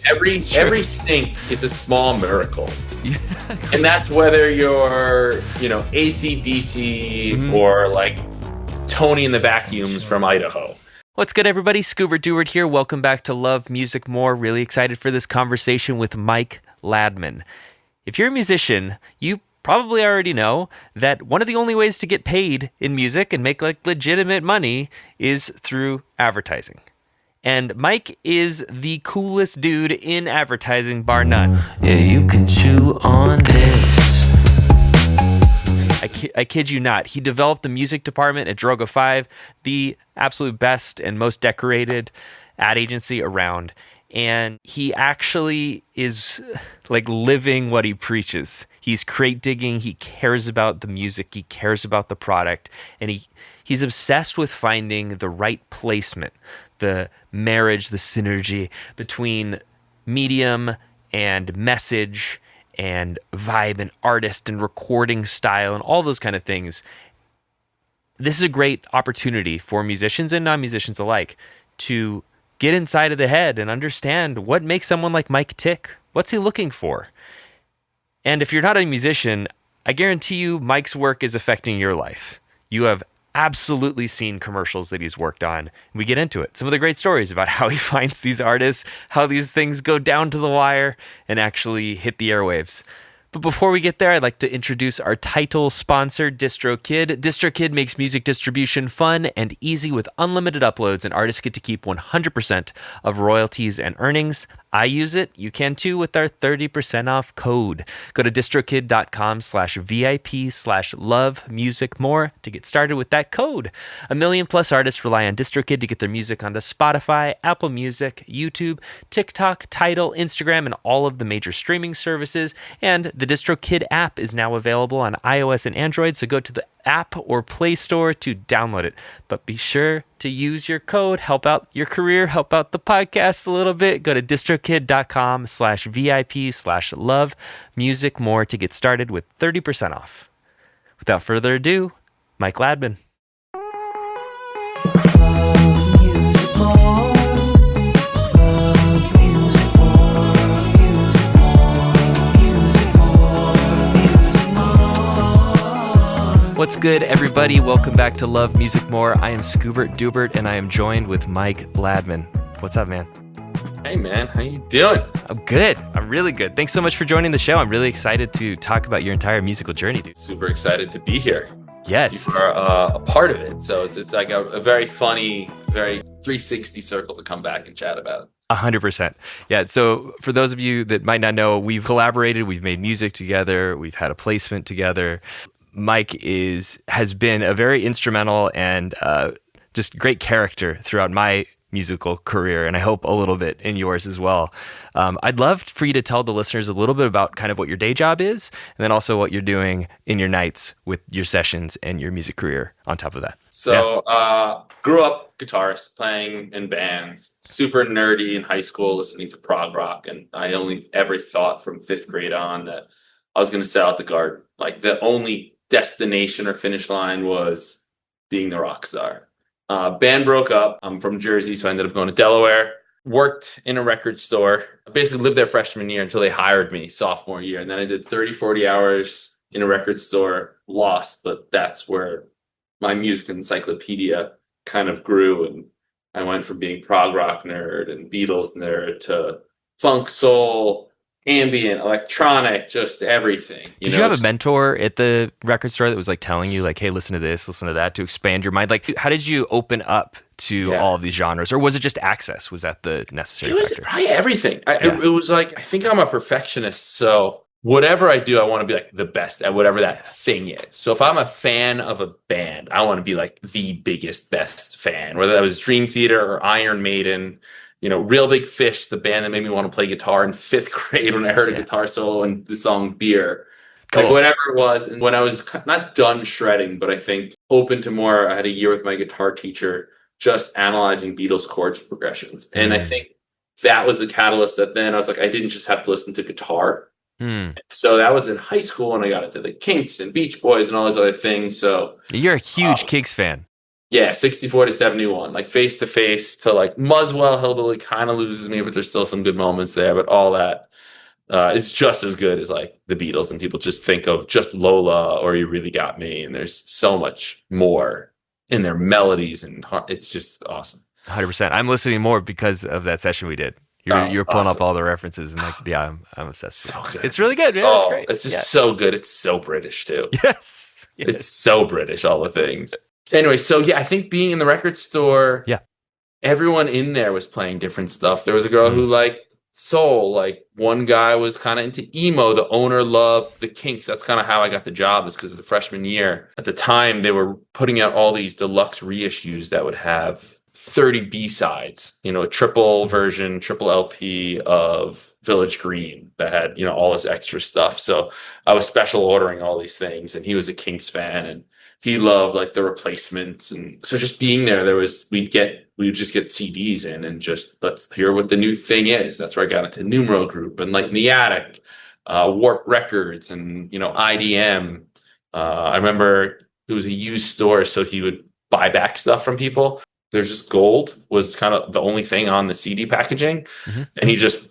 Every sync is a small miracle. And that's whether you're, AC/DC or like Tony and the Vacuums from Idaho. What's good, everybody? Scuba Dewart here. Welcome back to Love Music More. Really excited for this conversation with Mike Ladman. If you're a musician, you probably already know that one of the only ways to get paid in music and make like legitimate money is through advertising. And Mike is the coolest dude in advertising, bar none. Yeah, you can chew on this. I kid you not. He developed the music department at Droga5, the absolute best and most decorated ad agency around. And he actually is like living what he preaches. He's crate digging. He cares about the music. He cares about the product. And he's obsessed with finding the right placement, the marriage, the synergy between medium and message and vibe and artist and recording style and all those kind of things. This is a great opportunity for musicians and non-musicians alike to get inside of the head and understand what makes someone like Mike tick. What's he looking for? And if you're not a musician, I guarantee you Mike's work is affecting your life. You have absolutely seen commercials that he's worked on. We get into it. Some of the great stories about how he finds these artists, how these things go down to the wire and actually hit the airwaves. But before we get there, I'd like to introduce our title sponsor, DistroKid. DistroKid makes music distribution fun and easy with unlimited uploads, and artists get to keep 100% of royalties and earnings. I use it. You can too with our 30% off code. Go to distrokid.com/VIP/lovemusicmore to get started with that code. 1 million plus artists rely on DistroKid to get their music onto Spotify, Apple Music, YouTube, TikTok, Tidal, Instagram, and all of the major streaming services. And the DistroKid app is now available on iOS and Android, so go to the App or Play Store to download it. But be sure to use your code, help out your career, help out the podcast a little bit. Go to distrokid.com/VIP/lovemusicmore to get started with 30% off. Without further ado, Mike Ladman. What's good, everybody? Welcome back to Love Music More. I am Scuba Dewart, and I am joined with Mike Ladman. What's up, man? Hey, man. How you doing? I'm good. I'm really good. Thanks so much for joining the show. I'm really excited to talk about your entire musical journey, dude. Super excited to be here. Yes. You are a part of it. So it's like a very funny, very 360 circle to come back and chat about. 100%. Yeah. So for those of you that might not know, we've collaborated, we've made music together, we've had a placement together. Mike has been a very instrumental and just great character throughout my musical career, and I hope a little bit in yours as well. I'd love for you to tell the listeners a little bit about kind of what your day job is, and then also what you're doing in your nights with your sessions and your music career on top of that. So grew up guitarist, playing in bands, super nerdy in high school, listening to prog rock, and I only ever thought from 5th grade on that I was going to sell out the Garden. Like the only destination or finish line was being the rock star. Band broke up. I'm from Jersey, so I ended up going to Delaware. Worked in a record store. I basically lived there freshman year until they hired me sophomore year. And then I did 30, 40 hours in a record store, lost, but that's where my music encyclopedia kind of grew. And I went from being prog rock nerd and Beatles nerd to funk, soul, ambient, electronic, just everything. Did you have a mentor at the record store that was like telling you like, hey, listen to this, listen to that to expand your mind? Like, how did you open up to all of these genres? Or was it just access? Was that the necessary factor? It was probably everything. It was like, I think I'm a perfectionist. So whatever I do, I want to be like the best at whatever that thing is. So if I'm a fan of a band, I want to be like the biggest, best fan, whether that was Dream Theater or Iron Maiden. Real Big Fish, the band that made me want to play guitar in 5th grade when I heard a guitar solo and the song Beer. Cool. Like whatever it was. And when I was not done shredding, but I think open to more, I had a year with my guitar teacher just analyzing Beatles chords progressions. And I think that was the catalyst that then I was like, I didn't just have to listen to guitar. So that was in high school when I got into the Kinks and Beach Boys and all those other things. So you're a huge Kinks fan. Yeah, 64 to 71, like face to face to like Muswell Hillbilly kind of loses me, but there's still some good moments there. But all that is just as good as like the Beatles, and people just think of just Lola or You Really Got Me, and there's so much more in their melodies, and it's just awesome. 100%. I'm listening more because of that session we did. Oh, You're pulling up awesome. all the references and like, yeah, I'm obsessed So with it. good. It's really good. Yeah, it's Oh, great. it's Yeah. just so good. It's so British too. Yes. It's Yes. so British, all the things. Anyway, so yeah, I think being in the record store, Yeah. everyone in there was playing different stuff. There was a girl who Mm. liked soul. Like one guy was kind of into emo. The owner loved the Kinks. That's kind of how I got the job, is because of the freshman year. At the time, they were putting out all these deluxe reissues that would have 30 B-sides, a triple version, triple LP of Village Green that had, all this extra stuff. So I was special ordering all these things, and he was a Kinks fan, and he loved like the Replacements. And so just being there, we'd just get CDs in and just let's hear what the new thing is. That's where I got into Numero Group and like in the Attic, Warp Records, and IDM. I remember it was a used store, so he would buy back stuff from people. There's just gold was kind of the only thing on the CD packaging, Mm-hmm. and he just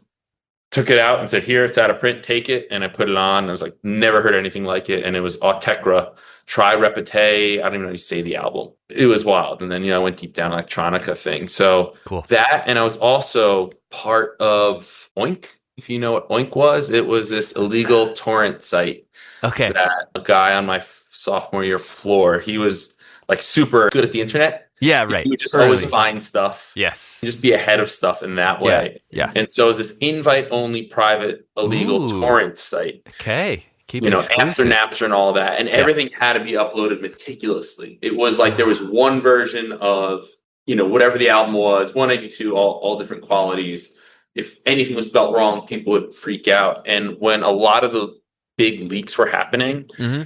took it out and said, "Here, it's out of print. Take it." And I put it on. I was like, never heard anything like it, and it was Autechra. Try Repete. I don't even know how you say the album. It was wild. And then, I went deep down electronica thing. So Cool. that, and I was also part of Oink. If you know what Oink was, it was this illegal torrent site Okay. that a guy on my sophomore year floor, he was like super good at the internet. Yeah, right. He would just Early. always find stuff. Yes. Just be ahead of stuff in that way. Yeah. And so it was this invite-only private illegal Ooh. torrent site. Okay. Keep it After exclusive. Napster and all that, and everything had to be uploaded meticulously. It was like there was one version of, whatever the album was, 182, all different qualities. If anything was spelled wrong, people would freak out. And when a lot of the big leaks were happening, Mm-hmm.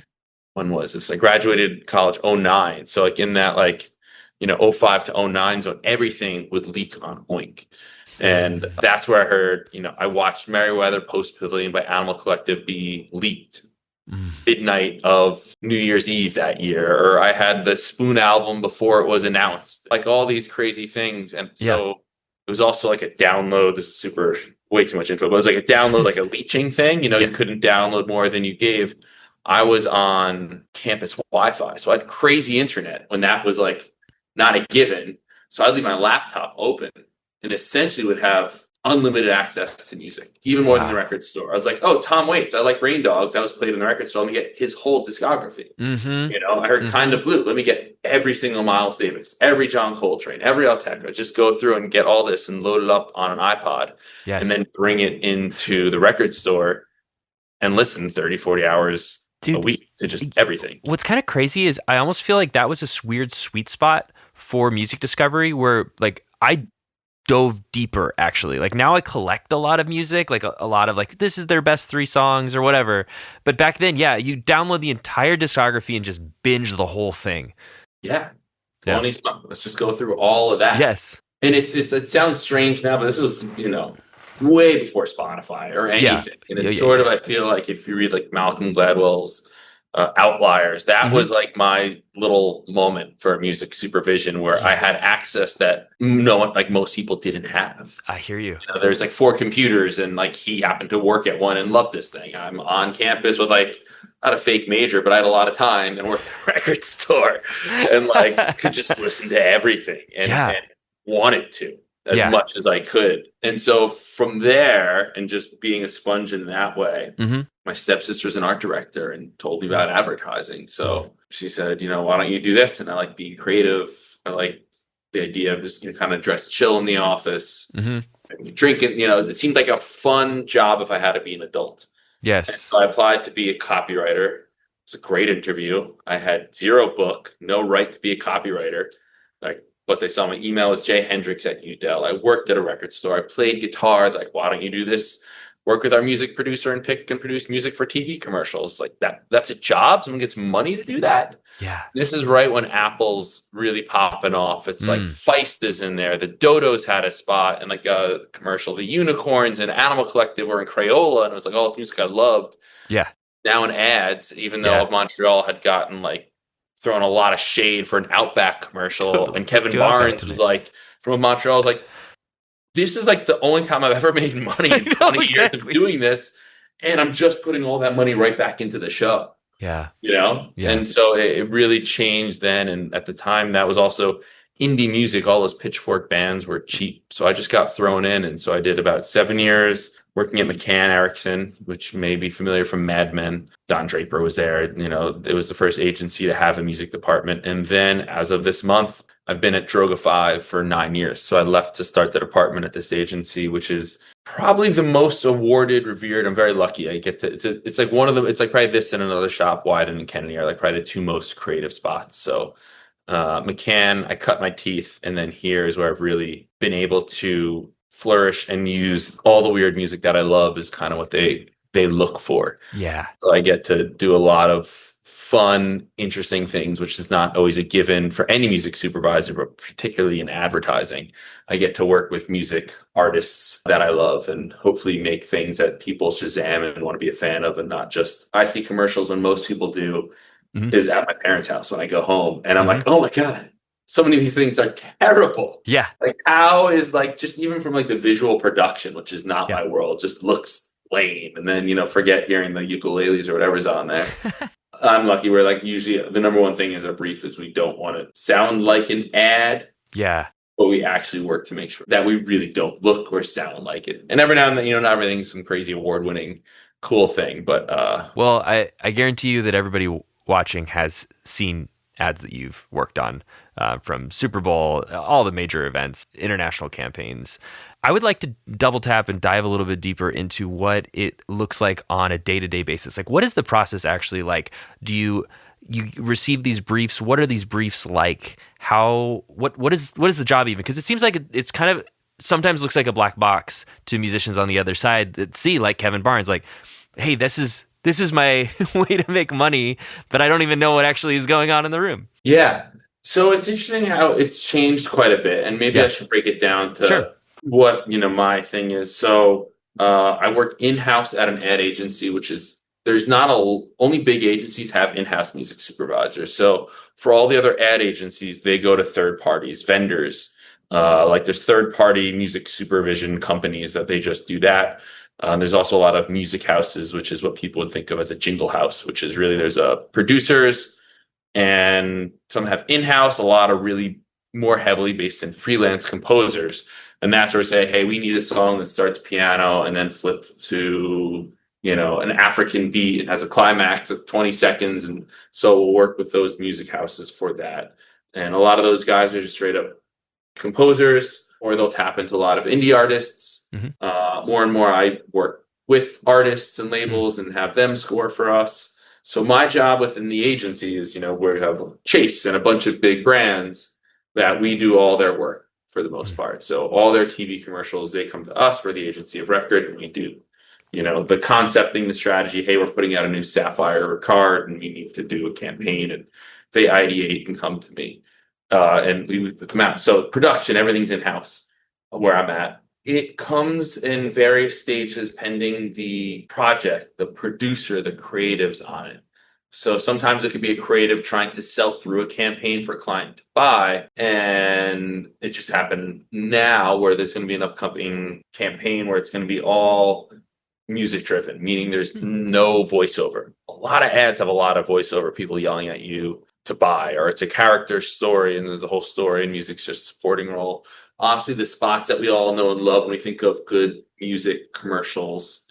when was this? I graduated college 09. So like in that 05 to 09 zone, everything would leak on Oink. And that's where I heard, I watched Merriweather Post Pavilion by Animal Collective be leaked midnight of New Year's Eve that year. Or I had the Spoon album before it was announced. Like all these crazy things. And so it was also like a download. This is way too much info, but it was like a download, like a leeching thing. You couldn't download more than you gave. I was on campus Wi-Fi, so I had crazy internet when that was like not a given. So I'd leave my laptop open and essentially would have unlimited access to music, even more than the record store. I was like, oh, Tom Waits, I like Rain Dogs. That was played in the record store. Let me get his whole discography. Mm-hmm. I heard Kind of Blue. Let me get every single Miles Davis, every John Coltrane, every Alteca. Just go through and get all this and load it up on an iPod, and then bring it into the record store and listen 30, 40 hours a week to just everything. What's kind of crazy is I almost feel like that was a weird sweet spot for music discovery where like I dove deeper actually. Like now I collect a lot of music, like a lot of like this is their best 3 songs or whatever. But back then, you download the entire discography and just binge the whole thing. Yeah. Let's just go through all of that. Yes. And it sounds strange now, but this was, way before Spotify or anything. And it's sort of, I feel like if you read like Malcolm Gladwell's Outliers, that was like my little moment for music supervision where I had access that like most people didn't have. I hear you. There's like 4 computers, and like he happened to work at one and loved this thing. I'm on campus with like not a fake major, but I had a lot of time and worked at a record store and like could just listen to everything and wanted to as much as I could. And so from there, and just being a sponge in that way, my stepsister's an art director and told me about advertising. So she said, why don't you do this? And I like being creative. I like the idea of just, kind of dress chill in the office, drinking, it seemed like a fun job if I had to be an adult. Yes. And so I applied to be a copywriter. It's a great interview. I had 0 book, no right to be a copywriter. But they saw my email was jhendricks@udel. I worked at a record store. I played guitar. Like, why don't you do this? Work with our music producer and pick and produce music for TV commercials. Like that's a job. Someone gets money to do that. Yeah. This is right when Apple's really popping off. It's like Feist is in there. The Dodos had a spot and like a commercial. The Unicorns and Animal Collective were in Crayola. And it was like all this music I loved. Yeah. Now in ads, even though Montreal had gotten like throwing a lot of shade for an Outback commercial. And Let's Kevin do Outback Barnes was tonight. like, from Montreal, was like, this is like the only time I've ever made money I in know, 20 years of exactly. doing this. And I'm just putting all that money right back into the show, Yeah. you know? Yeah. And so it really changed then. And at the time, that was also indie music. All those Pitchfork bands were cheap. So I just got thrown in. And so I did about 7 years working at McCann Erickson, which may be familiar from Mad Men. Don Draper was there. You know, it was the first agency to have a music department. And then as of this month, I've been at Droga5 for 9 years. So I left to start the department at this agency, which is probably the most awarded, revered. I'm very lucky. I get to, it's like one of them. It's like probably this and another shop, Wyden and Kennedy are like probably the two most creative spots. So McCann, I cut my teeth. And then here is where I've really been able to flourish and use all the weird music that I love is kind of what they look for. Yeah. So I get to do a lot of fun, interesting things, which is not always a given for any music supervisor, but particularly in advertising. I get to work with music artists that I love and hopefully make things that people Shazam and want to be a fan of, and not just I see commercials when most people do Mhm. is at my parents' house when I go home. And I'm Mhm. like, oh my God, so many of these things are terrible. Yeah. Like how is like just even from like the visual production, which is not Yeah. my world, just looks lame. And then, you know, forget hearing the ukuleles or whatever's on there. I'm lucky where like usually the number one thing is our brief is we don't want to sound like an ad, Yeah. but we actually work to make sure that we really don't look or sound like it. And every now and then, you know, not everything's some crazy award-winning cool thing, but Well, I guarantee you that everybody watching has seen ads that you've worked on, from Super Bowl, all the major events, international campaigns. I would like to double tap and dive a little bit deeper into what it looks like on a day-to-day basis. Like, what is the process actually like? Do you receive these briefs? What are these briefs like? What is the job even? Because it seems like it's kind of sometimes looks like a black box to musicians on the other side that see, like Kevin Barnes, like, hey, this is my way to make money, but I don't even know what actually is going on in the room. yeah. So it's interesting how it's changed quite a bit, and maybe I Yeah. should break it down to Sure. what, you know, my thing is. So I work in-house at an ad agency, which is there's not only big agencies have in-house music supervisors. So for all the other ad agencies, they go to third parties, vendors. Like there's third party music supervision companies that they just do that. There's also a lot of music houses, which is what people would think of as a jingle house, which is really there's producers and some have in-house, a lot of really more heavily based in freelance composers. And that's where we say, hey, we need a song that starts piano and then flip to, you know, an African beat and has a climax of 20 seconds. And so we'll work with those music houses for that. And a lot of those guys are just straight up composers, or they'll tap into a lot of indie artists. More and more, I work with artists and labels and have them score for us. So my job within the agency is, you know, we have Chase and a bunch of big brands that we do all their work for the most part. So all their TV commercials, they come to us. We're the agency of record, and we do, you know, the concepting, the strategy. Hey, we're putting out a new Sapphire card, and we need to do a campaign, and they ideate and come to me, and we come out. So production, everything's in house where I'm at. It comes in various stages pending the project, the producer, the creatives on it. So sometimes it could be a creative trying to sell through a campaign for a client to buy. And it just happened now where there's going to be an upcoming campaign where it's going to be all music driven, meaning there's no voiceover. A lot of ads have a lot of voiceover, people yelling at you to buy, or it's a character story and there's a whole story and music's just a supporting role. Obviously, the spots that we all know and love when we think of good music commercials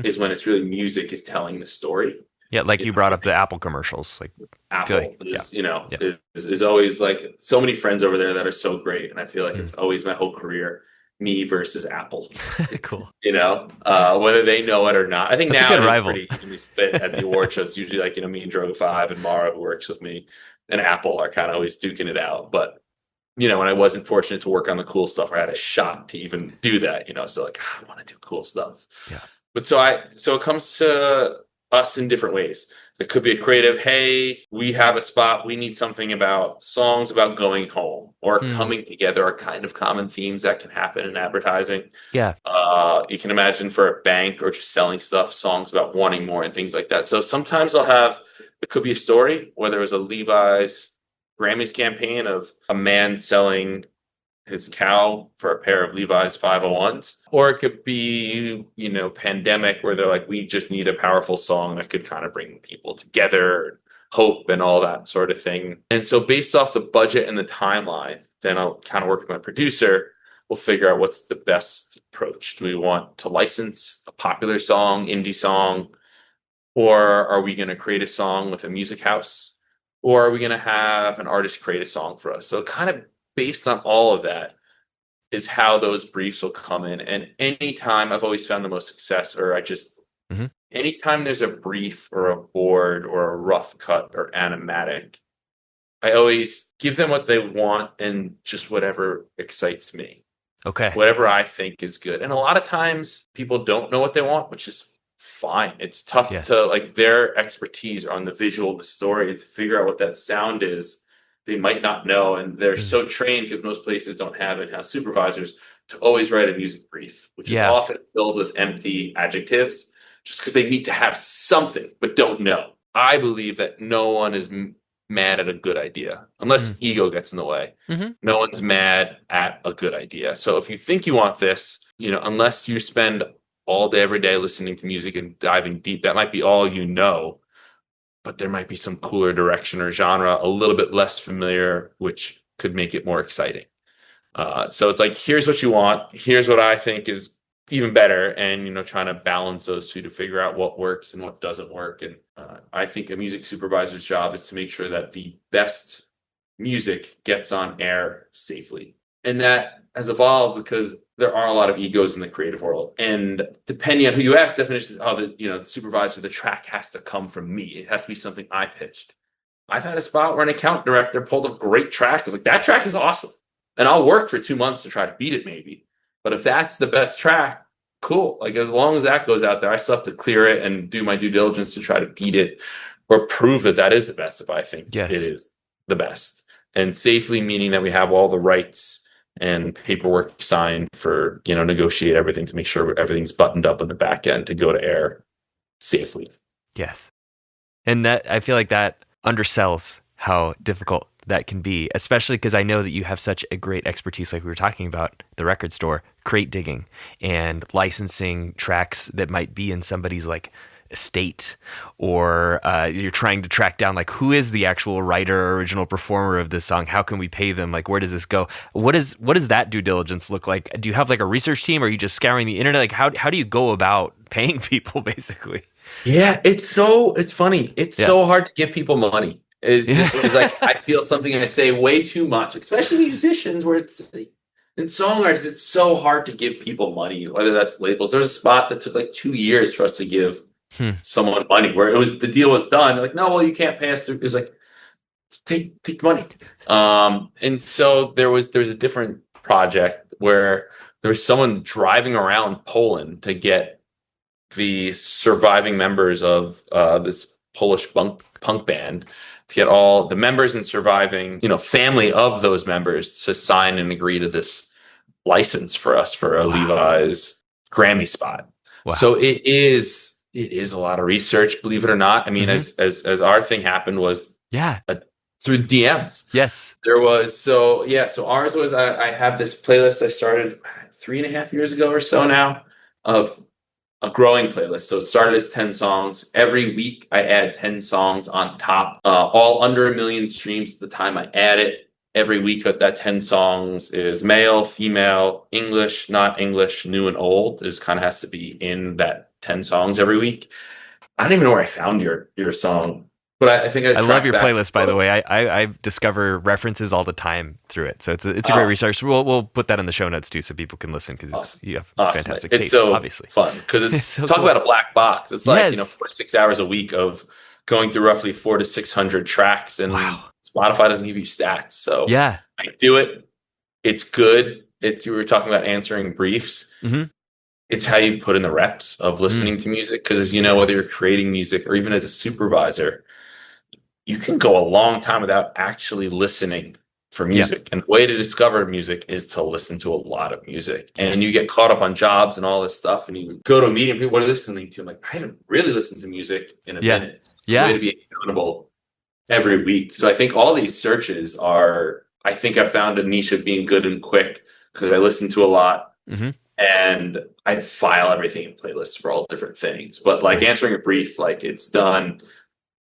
is when it's really music is telling the story. Yeah, like you brought up the Apple commercials. Like Apple is, you know, is always like so many friends over there that are so great. And I feel like it's always my whole career, me versus Apple. Cool. You know, whether they know it or not. I think That's a now good it's rival. pretty evenly split at the award shows. Usually like, you know, me and Droga5 and Mara, who works with me, and Apple are kind of always duking it out. But you know, when I wasn't fortunate to work on the cool stuff, I had a shot to even do that, you know, so like, I want to do cool stuff. Yeah. But so it comes to us in different ways. It could be a creative, hey, we have a spot, we need something about songs about going home or coming together, are kind of common themes that can happen in advertising. Yeah. You can imagine for a bank or just selling stuff, songs about wanting more and things like that. So sometimes I'll have It could be a story, whether it was a Levi's Grammys campaign of a man selling his cow for a pair of Levi's 501s, or it could be, pandemic, where they're like, we just need a powerful song that could kind of bring people together, hope, and all that sort of thing. And so based off the budget and the timeline, then I'll kind of work with my producer. We'll figure out what's the best approach. Do we want to license a popular song, indie song, or are we going to create a song with a music house, or are we going to have an artist create a song for us? So kind of based on all of that is how those briefs will come in. And anytime, I've always found the most success, or anytime there's a brief or a board or a rough cut or animatic, I always give them what they want and just whatever excites me. Okay. Whatever I think is good. And a lot of times people don't know what they want, which is fine. It's tough to, their expertise on the visual, the story, to figure out what that sound is. They might not know, and they're so trained, because most places don't have in-house supervisors, to always write a music brief, which is often filled with empty adjectives, just because they need to have something but don't know. I believe that no one is mad at a good idea unless ego gets in the way. No one's mad at a good idea. So if you think you want this, unless you spend all day every day listening to music and diving deep, that might be all you know. But there might be some cooler direction or genre, a little bit less familiar, which could make it more exciting. So it's like, here's what you want. Here's what I think is even better. And, trying to balance those two to figure out what works and what doesn't work. And I think a music supervisor's job is to make sure that the best music gets on air safely. And that has evolved because there are a lot of egos in the creative world. And depending on who you ask, definition of the supervisor, the track has to come from me. It has to be something I pitched. I've had a spot where an account director pulled a great track. I was like, that track is awesome. And I'll work for 2 months to try to beat it maybe. But if that's the best track, cool. Like, as long as that goes out there, I still have to clear it and do my due diligence to try to beat it or prove that that is the best if I think it is the best. And safely, meaning that we have all the rights and paperwork signed for, negotiate everything to make sure everything's buttoned up in the back end to go to air safely. Yes. And that, I feel like that undersells how difficult that can be, especially because I know that you have such a great expertise, like we were talking about, the record store, crate digging, and licensing tracks that might be in somebody's estate, or you're trying to track down who is the actual writer or original performer of this song. How can we pay them? Where does this go? What does that due diligence look like? Do you have a research team, or are you just scouring the internet? How do you go about paying people, basically? Yeah, it's funny. It's so hard to give people money. It's I feel something I say way too much, especially musicians, where in songwriters, it's so hard to give people money, whether that's labels. There's a spot that took 2 years for us to give someone money, where the deal was done. No, well, you can't pay us through. It was take money. And so there was a different project where there was someone driving around Poland to get the surviving members of this Polish punk band, to get all the members and surviving, family of those members to sign and agree to this license for us for a Levi's Grammy spot. Wow. So it is a lot of research, believe it or not. I mean, as our thing happened was through the DMs. Yes, there was. So ours was, I have this playlist I started 3.5 years ago or so now, of a growing playlist. So it started as 10 songs. Every week I add 10 songs on top, all under 1 million streams at the time I add it. Every week that 10 songs is male, female, English, not English, new and old, has to be in that 10 songs every week. I don't even know where I found your song, but I think I love your playlist, by the way. I discover references all the time through it. So it's a great resource. We'll put that in the show notes too, so people can listen, because you have fantastic taste, it's so obviously fun, because it's so talk cool. about a black box. It's 4 to 6 hours a week of going through roughly 400 to 600 tracks, and Spotify doesn't give you stats. So I do it. It's good. You were talking about answering briefs. It's how you put in the reps of listening to music, because as you know, whether you're creating music or even as a supervisor, you can go a long time without actually listening for music. And the way to discover music is to listen to a lot of music. And you get caught up on jobs and all this stuff, and you go to a meeting, people, what are you listening to? I'm like, I haven't really listened to music in a minute. It's a way to be accountable every week. So I think all these searches are, I think I found a niche of being good and quick because I listen to a lot. And I file everything in playlists for all different things. But like answering a brief, like it's done,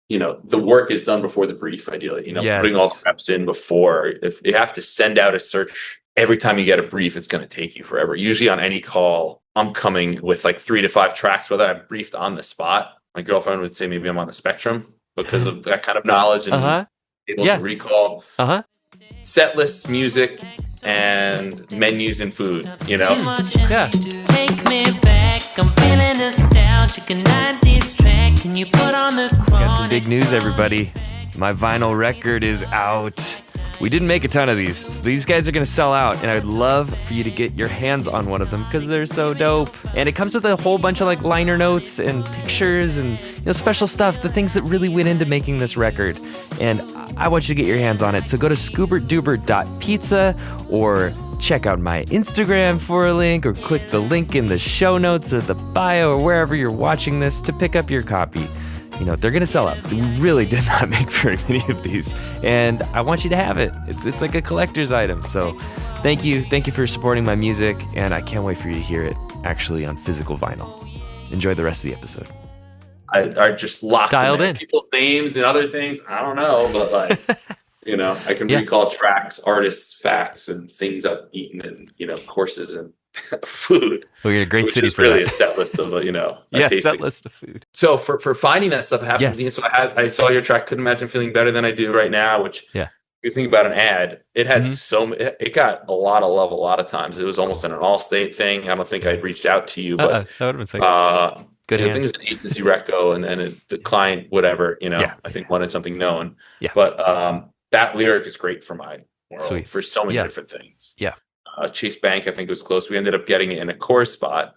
the work is done before the brief, ideally, putting all the reps in before. If you have to send out a search every time you get a brief, it's going to take you forever. Usually on any call, I'm coming with like 3 to 5 tracks, whether I'm briefed on the spot. My girlfriend would say maybe I'm on the spectrum because of that kind of knowledge and able to recall set lists, music, and menus and food, Take me back, I'm feeling nostalgic, a 90s track. Can you put on the Got some big news, everybody. My vinyl record is out. We didn't make a ton of these, so these guys are going to sell out, and I'd love for you to get your hands on one of them because they're so dope. And it comes with a whole bunch of like liner notes and pictures and special stuff, the things that really went into making this record. And I want you to get your hands on it. So go to scoobertduber.pizza or check out my Instagram for a link, or click the link in the show notes or the bio or wherever you're watching this to pick up your copy. They're going to sell out. We really did not make very many of these, and I want you to have it. It's like a collector's item. So thank you for supporting my music, and I can't wait for you to hear it actually on physical vinyl. Enjoy the rest of the episode. I just locked dialed in people's names and other things. I don't know, but like, I can recall tracks, artists, facts, and things I've eaten, and courses and food. We're in a great city for really that. A set list of set list of food. So for finding that stuff happens. So I saw your track. Couldn't imagine feeling better than I do right now. Which if you think about an ad, it had it got a lot of love a lot of times. It was almost an Allstate thing. I don't think I'd reached out to you, but that would have been good. I think it's an agency reco, and then the client, whatever. I think wanted something known. But that lyric is great for my world for so many different things. Chase Bank, I think, was close. We ended up getting it in a chorus spot,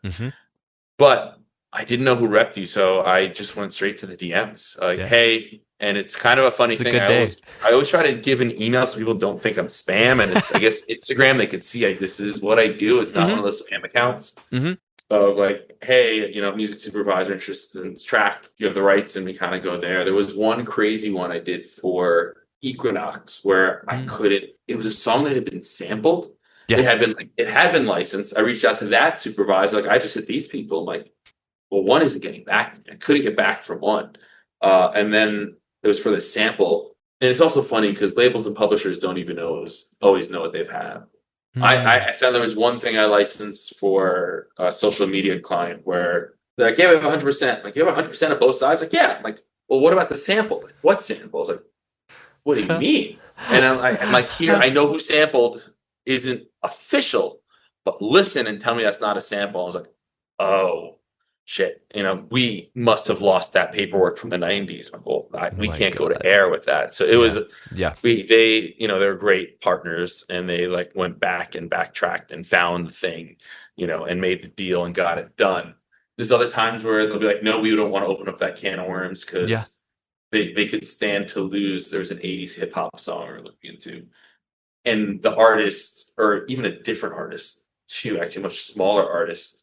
but I didn't know who repped you, so I just went straight to the DMs. Hey, and it's kind of a funny thing. I always try to give an email so people don't think I'm spam, and it's I guess Instagram, they could see this is what I do. It's not one of those spam accounts. Of like, hey, music supervisor interested in this track, you have the rights, and we kind of go there. There was one crazy one I did for Equinox where I couldn't. It was a song that had been sampled. It had been licensed. I reached out to that supervisor. Like, I just hit these people. I'm like, well, one isn't getting back to me. I couldn't get back from one. And then it was for the sample. And it's also funny because labels and publishers don't even always know what they've had. I found there was one thing I licensed for a social media client where they're like, yeah, we have 100%. Like, you have 100% of both sides? Like, yeah. I'm like, well, what about the sample? Like, what sample? I was like, what do you mean? And I'm like, here, I know who sampled isn't official, but listen and tell me that's not a sample. I was like, oh shit, we must have lost that paperwork from the 90s. Like, well, we can't go to air with that. So it was they're great partners, and they like went back and backtracked and found the thing, and made the deal and got it done. There's other times where they'll be like, no, we don't want to open up that can of worms because they could stand to lose. There's an 80s hip hop song we're looking into, and the artist, or even a different artist too, actually much smaller artist,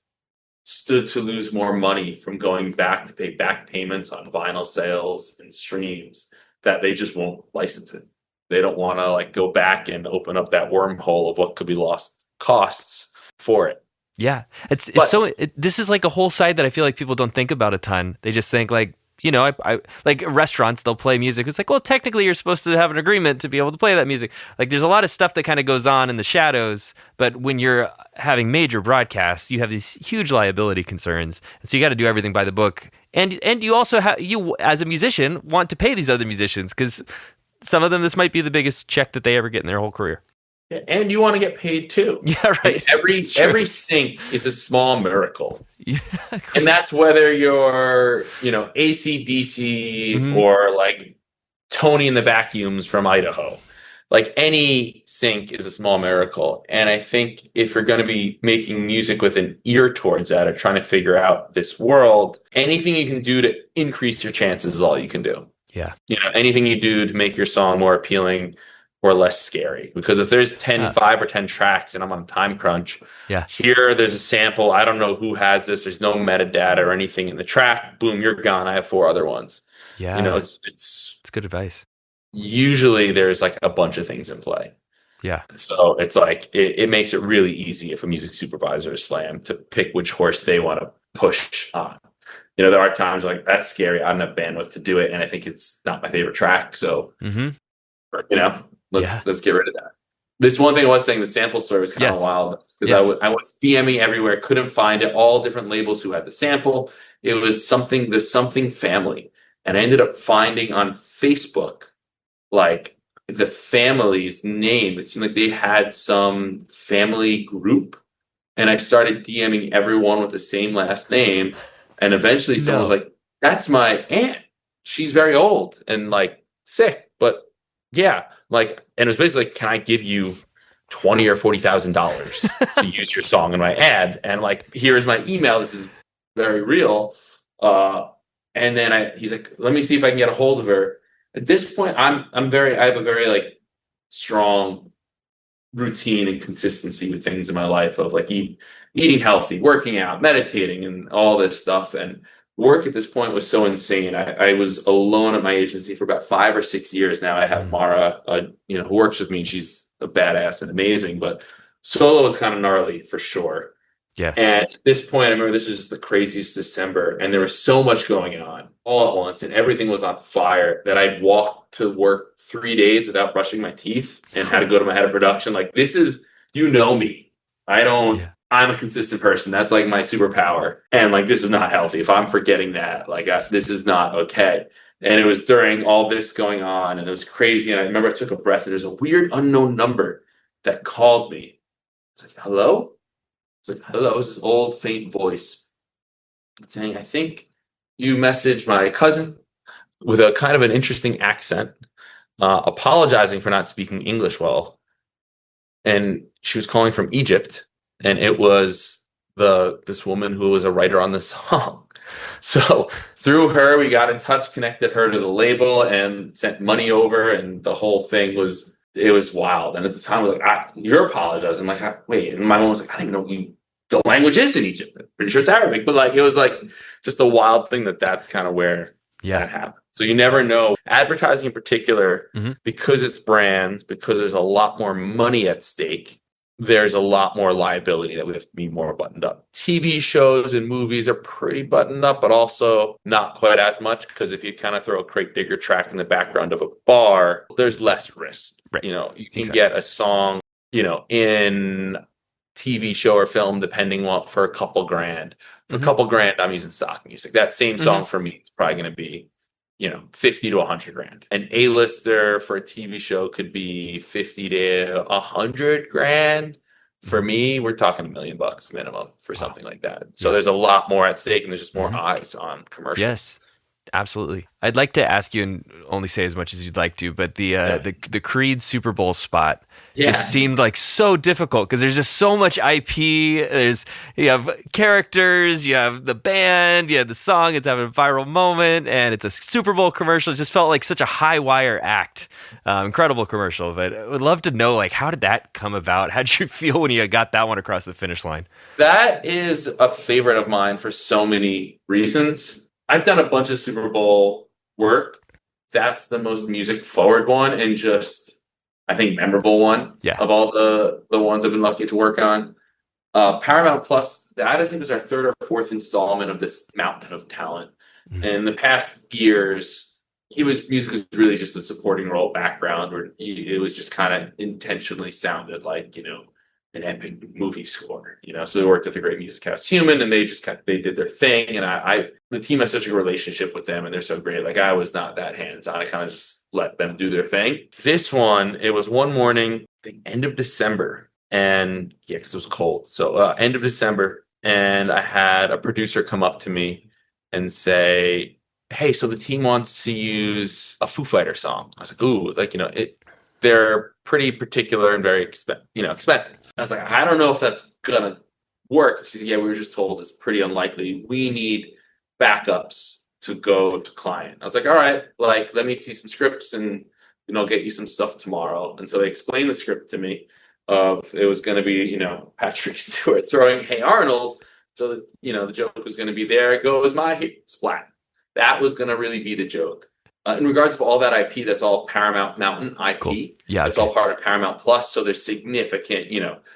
stood to lose more money from going back to pay back payments on vinyl sales and streams, that they just won't license it. They don't want to like go back and open up that wormhole of what could be lost costs for it. Yeah. This is like a whole side that I feel like people don't think about a ton. They just think like, I like restaurants, they'll play music. It's like, well, technically you're supposed to have an agreement to be able to play that music. Like, there's a lot of stuff that kind of goes on in the shadows, but when you're having major broadcasts, you have these huge liability concerns. And so you got to do everything by the book. And you also you as a musician want to pay these other musicians, because some of them, this might be the biggest check that they ever get in their whole career. And you want to get paid too. Yeah, right. And every sync is a small miracle. Yeah, cool. And that's whether you're, AC/DC or like Tony and the Vacuums from Idaho. Like, any sync is a small miracle. And I think if you're going to be making music with an ear towards that, or trying to figure out this world, anything you can do to increase your chances is all you can do. Yeah. Anything you do to make your song more appealing, or less scary. Because if there's 5 or 10 tracks and I'm on a time crunch, Yeah. here there's a sample. I don't know who has this. There's no metadata or anything in the track. Boom, you're gone. I have 4 other ones. Yeah. You know, it's good advice. Usually there's like a bunch of things in play. Yeah. So it's like it makes it really easy if a music supervisor is slammed to pick which horse they want to push on. You know, there are times like that's scary. I don't have bandwidth to do it, and I think it's not my favorite track. So, you know, let's get rid of that. This one thing I was saying, the sample story was kind of wild because I was DMing everywhere, couldn't find it. All different labels who had the sample. It was the something family, and I ended up finding on Facebook like the family's name. It seemed like they had some family group, and I started DMing everyone with the same last name. And eventually someone was like, that's my aunt. She's very old and like sick, but yeah, like, and it was basically like, can I give you $20,000 or $40,000 to use your song in my ad? And like, here's my email. This is very real. And then he's like, let me see if I can get a hold of her. At this point, I have a very like strong routine and consistency with things in my life of like eating healthy, working out, meditating, and all this stuff. And work at this point was so insane. I was alone at my agency for about 5 or 6 years now. I have Mara, who works with me. She's a badass and amazing, but solo was kind of gnarly for sure. Yes. And at this point, I remember this was just the craziest December, and there was so much going on all at once, and everything was on fire that I walked to work 3 days without brushing my teeth and had to go to my head of production. Like, this is, you know me. I'm a consistent person. That's like my superpower. And like, this is not healthy. If I'm forgetting that, like, this is not okay. And it was during all this going on, and it was crazy. And I remember I took a breath, and there's a weird unknown number that called me. I was like, hello? It's like, hello, it's this old faint voice saying, I think you messaged my cousin with a kind of an interesting accent, apologizing for not speaking English well. And she was calling from Egypt, and it was this woman who was a writer on this song. So through her, we got in touch, connected her to the label, and sent money over, and the whole thing was wild. And at the time, I was like, you're apologizing. I'm like, wait. And my mom was like, I didn't even know the language is in Egypt. I'm pretty sure it's Arabic. But like, it was like just a wild thing that's kind of where that happened. So you never know. Advertising in particular, because it's brands, because there's a lot more money at stake, there's a lot more liability that we have to be more buttoned up. TV shows and movies are pretty buttoned up, but also not quite as much, because if you kind of throw a Crate Digger track in the background of a bar, there's less risk. Right. You know, you can get a song, in TV show or film, depending on for a couple grand. For a couple grand, I'm using stock music. That same song for me is probably going to be, 50 to 100 grand. An A-lister for a TV show could be 50 to 100 grand. For me, we're talking $1 million minimum for something like that. So there's a lot more at stake, and there's just more eyes on commercials. Yes, absolutely. I'd like to ask you, and only say as much as you'd like to, but the Creed Super Bowl spot just seemed like so difficult, because there's just so much IP. You have characters, you have the band, you have the song, it's having a viral moment, and it's a Super Bowl commercial. It just felt like such a high wire act. Incredible commercial, but I would love to know, like, how did that come about? How did you feel when you got that one across the finish line? That is a favorite of mine for so many reasons. I've done a bunch of Super Bowl work. That's the most music forward one, and just, I think, memorable one of all the ones I've been lucky to work on. Paramount Plus, that I think was our 3rd or 4th installment of this mountain of talent. In the past years, music was really just a supporting role background, where it was just kind of intentionally sounded like, an epic movie score, So we worked with a great music house, Human, and they did their thing. And the team has such a relationship with them, and they're so great. Like, I was not that hands-on. I kind of just let them do their thing. This one, it was one morning, the end of December, and because it was cold. So end of December, and I had a producer come up to me and say, hey, so the team wants to use a Foo Fighter song. I was like, ooh, they're pretty particular and very expensive. I was like, I don't know if that's gonna work. She said, we were just told it's pretty unlikely. We need backups to go to client. I was like, all right, let me see some scripts and I'll get you some stuff tomorrow. And so they explained the script to me of it was going to be, Patrick Stewart throwing Hey Arnold. So that, the joke was going to be there goes my hit splat. That was going to really be the joke. In regards to all that IP, that's all Paramount Mountain IP. Cool. Yeah, it's all part of Paramount Plus. So there's significant,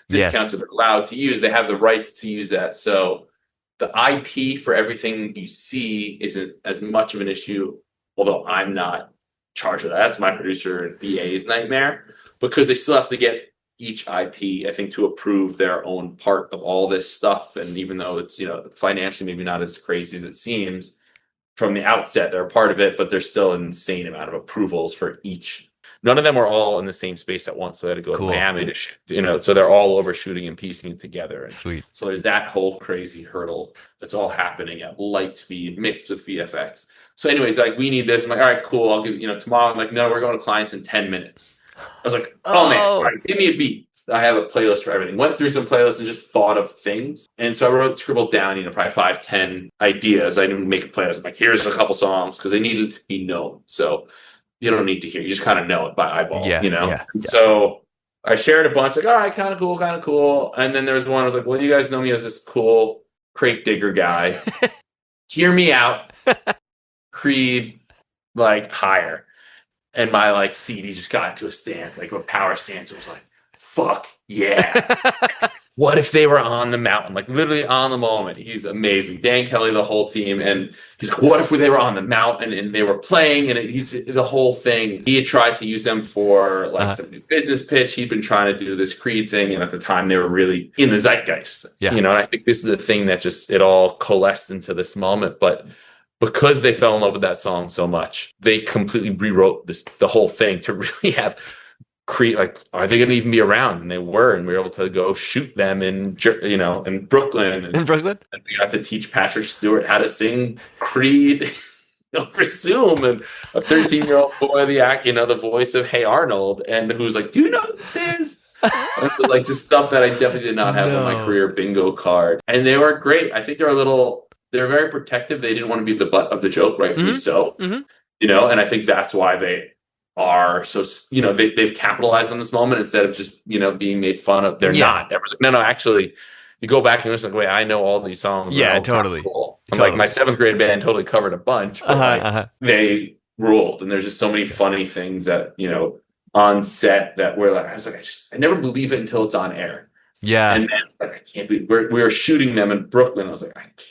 discounts that they're allowed to use. They have the rights to use that. So the IP for everything you see isn't as much of an issue, although I'm not in charge of that. That's my producer and BA's nightmare, because they still have to get each IP, I think, to approve their own part of all this stuff. And even though it's, financially maybe not as crazy as it seems, from the outset, they're a part of it, but there's still an insane amount of approvals for each. None of them are all in the same space at once, so they had to go to Miami to shoot, so they're all over shooting and piecing it together. And sweet. So there's that whole crazy hurdle that's all happening at light speed mixed with VFX. So anyways, like, we need this. I'm like, all right, cool. I'll give tomorrow. I'm like, no, we're going to clients in 10 minutes. I was like, oh man, all right, give me a beat. I have a playlist for everything. Went through some playlists and just thought of things. And so I scribbled down, probably 5-10 ideas. I didn't make a playlist. I'm like, here's a couple songs, because they needed to be known. So you don't need to hear. You just kind of know it by eyeball, Yeah. So I shared a bunch, like, all right, kind of cool. And then there was one, I was like, well, you guys know me as this cool crate digger guy. Hear me out. Creed, like, higher. And my, CD just got into a stand, like a power stance. It was like, fuck yeah. What if they were on the mountain, like literally on the moment? He's amazing. Dan Kelly, the whole team. And he's like, what if they were on the mountain and they were playing, and the whole thing, he had tried to use them for some new business pitch. He'd been trying to do this Creed thing. And at the time they were really in the zeitgeist, and I think this is the thing that just, it all coalesced into this moment. But because they fell in love with that song so much, they completely rewrote the whole thing to really have Creed, like, are they going to even be around? And they were, and we were able to go shoot them in Brooklyn. In Brooklyn? And we got to teach Patrick Stewart how to sing Creed over Zoom, and a 13-year-old boy, the voice of Hey Arnold, and who's like, do you know who this is? Like, just stuff that I definitely did not have on my career bingo card. And they were great. I think they're very protective. They didn't want to be the butt of the joke, rightfully so. And I think that's why they are so, they've capitalized on this moment instead of just, being made fun of. They're not. Everyone's like, no, actually, you go back and you're just like, wait, I know all these songs. Yeah, totally. Cool. I'm like, my 7th grade band totally covered a bunch, but they ruled. And there's just so many funny things that, on set that were like, I never believe it until it's on air. Yeah. And then I can't believe we were shooting them in Brooklyn. I was like, I can't.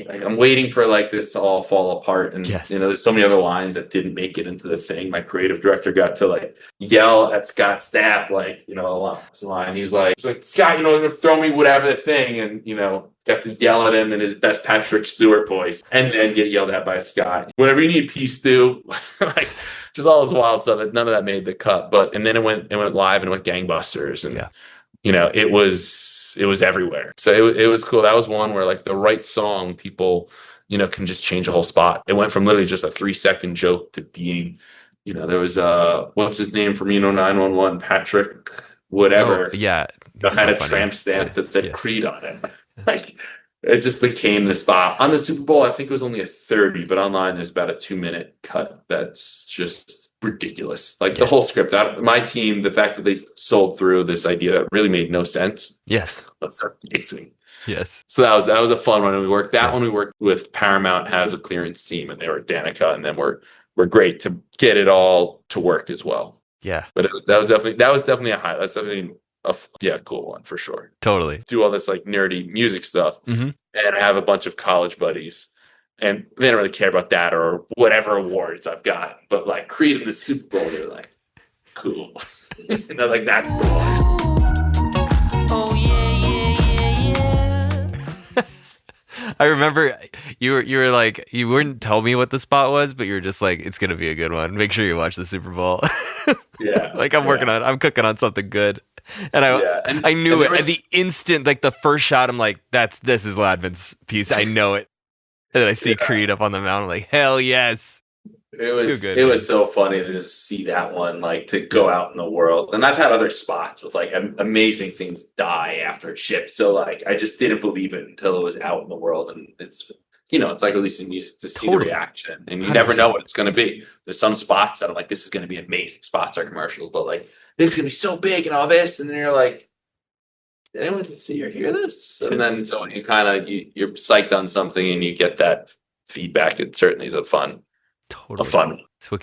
Like, I'm waiting for this to all fall apart. And there's so many other lines that didn't make it into the thing. My creative director got to yell at Scott Stapp, along this line. He's like, Scott, throw me whatever the thing, and got to yell at him in his best Patrick Stewart voice, and then get yelled at by Scott. Whatever you need, peace, Stu. Just all this wild stuff. None of that made the cut. And then it went live, and it went gangbusters, and it was everywhere. So it was cool. That was one where the right song, people, can just change a whole spot. It went from literally just a 3-second joke to being, there was what's his name from 911, Patrick, whatever. Oh, yeah. The had a tramp stamp that said Creed on it. It just became the spot. On the Super Bowl, I think it was only a 30, but online there's about a 2-minute cut that's just ridiculous. The whole script. My team, the fact that they sold through this idea that really made no sense. Yes. That's amazing. Yes. So that was a fun one. And we worked that one. We worked with Paramount has a clearance team, and they were Danica, and then we're great to get it all to work as well. Yeah. But that was definitely a high. That's definitely a cool one for sure. Totally. Do all this nerdy music stuff, and have a bunch of college buddies. And they don't really care about that or whatever awards I've got. But Creed in the Super Bowl, they're like, cool. And they're like, that's the one. Oh yeah. I remember you were like, you wouldn't tell me what the spot was, but you were just like, it's gonna be a good one. Make sure you watch the Super Bowl. Yeah. I'm cooking on something good. And I knew it at the instant, the first shot. I'm like, this is Ladman's piece. I know it. And then I see Creed up on the mountain, like, hell yes. It was so funny to just see that one, to go out in the world. And I've had other spots with amazing things die after it shipped. So I just didn't believe it until it was out in the world. And it's it's like releasing music to see the Totally. reaction, and you never 100%. know what it's going to be. There's some spots that I'm like, this is going to be amazing spots or commercials, but like this is going to be so big and all this, and then you're like, did anyone see or hear this? And then so when you kind of you're psyched on something and you get that feedback, it certainly is a fun. It's what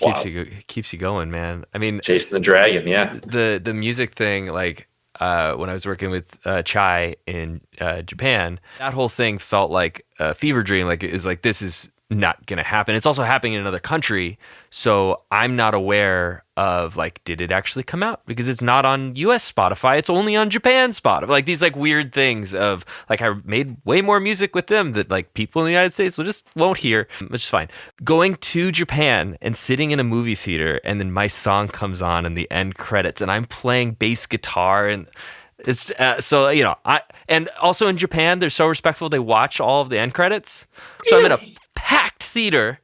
keeps you going, man. I mean, chasing the dragon, yeah. The music thing, like when I was working with Chai in Japan, that whole thing felt like a fever dream. Like it was like, this is not gonna happen. It's also happening in another country, so I'm not aware of like, did it actually come out? Because it's not on US Spotify, it's only on Japan Spotify. Like these like weird things of like, I made way more music with them that like people in the United States won't hear, which is fine. Going to Japan and sitting in a movie theater, and then my song comes on in the end credits, and I'm playing bass guitar, and it's so and also in Japan they're so respectful, they watch all of the end credits. So I'm in a packed theater,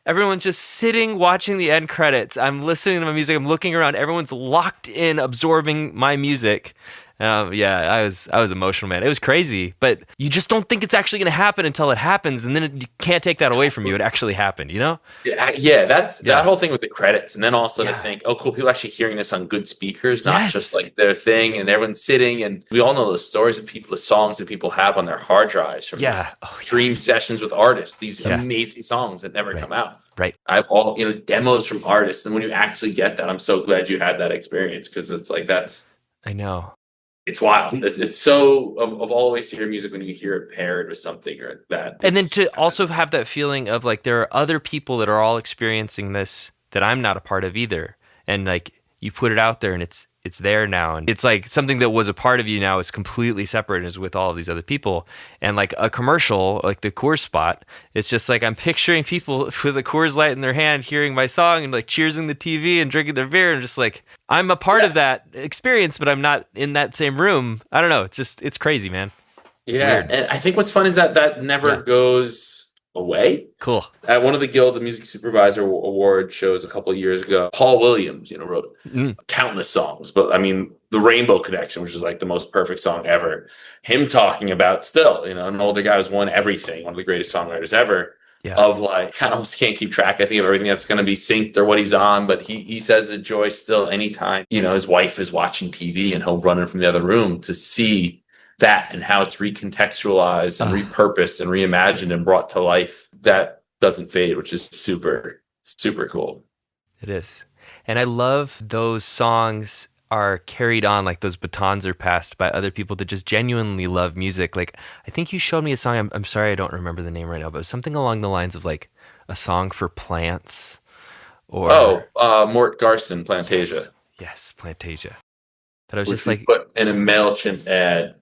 everyone's just sitting watching the end credits, I'm listening to my music, I'm looking around, everyone's locked in absorbing my music. I was emotional, man. It was crazy, but you just don't think it's actually going to happen until it happens, and then you can't take that away from you. It actually happened, That whole thing with the credits, and then also to think, oh, cool, people actually hearing this on good speakers, not just like their thing, and everyone's sitting, and we all know the stories of people, the songs that people have on their hard drives from dream sessions with artists, these amazing songs that never come out. Right. I've all demos from artists, and when you actually get that, I'm so glad you had that experience, because it's like I know. It's wild. It's so of all ways to hear music when you hear it paired with something or that. And then to also have that feeling of like, there are other people that are all experiencing this that I'm not a part of either. And like, you put it out there and it's there now. And it's like something that was a part of you now is completely separate and is with all of these other people. And like a commercial, like the Coors spot, it's just like, I'm picturing people with a Coors Light in their hand, hearing my song and like cheersing the TV and drinking their beer. And just like, I'm a part of that experience, but I'm not in that same room. I don't know. It's crazy, man. It's weird. And I think what's fun is that never goes away. Cool. At one of the Guild of Music Supervisor Award shows a couple of years ago, Paul Williams, wrote countless songs, but I mean, the Rainbow Connection, which is like the most perfect song ever. Him talking about still, an older guy who's won everything, one of the greatest songwriters ever. Yeah. Of like, I almost can't keep track, I think, of everything that's going to be synced or what he's on, but he says that joy still anytime, his wife is watching TV and he'll run in from the other room to see that and how it's recontextualized and repurposed and reimagined and brought to life. That doesn't fade, which is super, super cool. It is. And I love those songs are carried on, like those batons are passed by other people that just genuinely love music. Like, I think you showed me a song, I'm sorry I don't remember the name right now, but it was something along the lines of like a song for plants or... Mort Garson, Plantasia. Yes, Plantasia. That I was just like... put in a MailChimp ad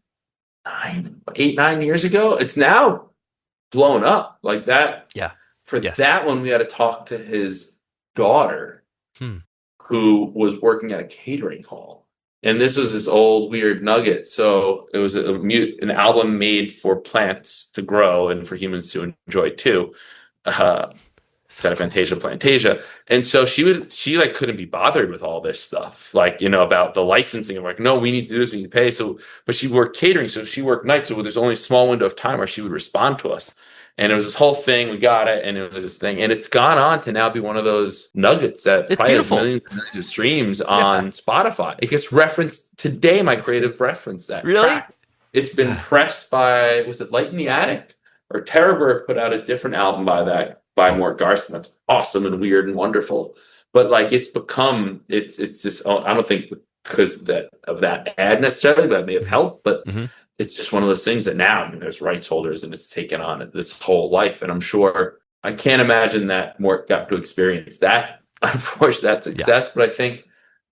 9 years ago. It's now blown up like that. Yeah. That one, we had to talk to his daughter, who was working at a catering hall, and this was this old weird nugget. So it was an album made for plants to grow and for humans to enjoy too. Set of Plantasia. And so she like couldn't be bothered with all this stuff, like, about the licensing. I'm like, no, we need to do this, we need to pay. So, but she worked catering, so she worked nights. So there's only a small window of time where she would respond to us. And it was this whole thing. We got it, and it was this thing. And it's gone on to now be one of those nuggets that probably has millions and millions of streams on Spotify. It gets referenced today. My creative referenced that track. It's been pressed by, was it Light in the Attic? Or Terrorbird put out a different album by Mort Garson. That's awesome and weird and wonderful. But like, it's just, I don't think because of that ad necessarily, but it may have helped, but it's just one of those things that now, there's rights holders and it's taken on this whole life. And I'm sure, I can't imagine that Mort got to experience that, unfortunately, that success. But I think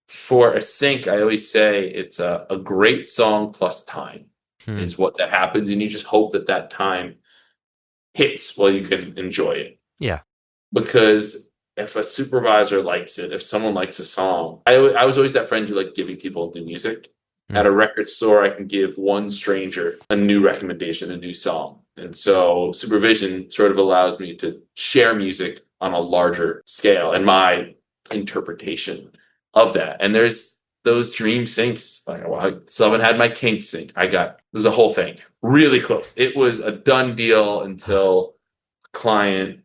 for a sync, I always say it's a great song plus time is what that happens. And you just hope that time hits while you can enjoy it. Yeah. Because if a supervisor likes it, if someone likes a song, I was always that friend who liked giving people new music. At a record store, I can give one stranger a new recommendation, a new song. And so supervision sort of allows me to share music on a larger scale and my interpretation of that. And there's those dream syncs. Like, someone had my kink sync. It was a whole thing. Really close. It was a done deal until client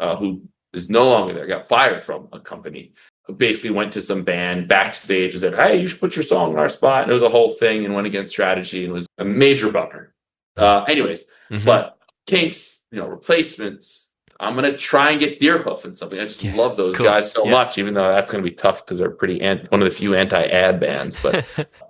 who is no longer there, got fired from a company, basically went to some band backstage and said, "Hey, you should put your song in our spot." And it was a whole thing and went against strategy and was a major bummer. Anyways, but Kinks, replacements. I'm gonna try and get Deerhoof and something. I just love those guys so much, even though that's gonna be tough because they're pretty one of the few anti-ad bands. But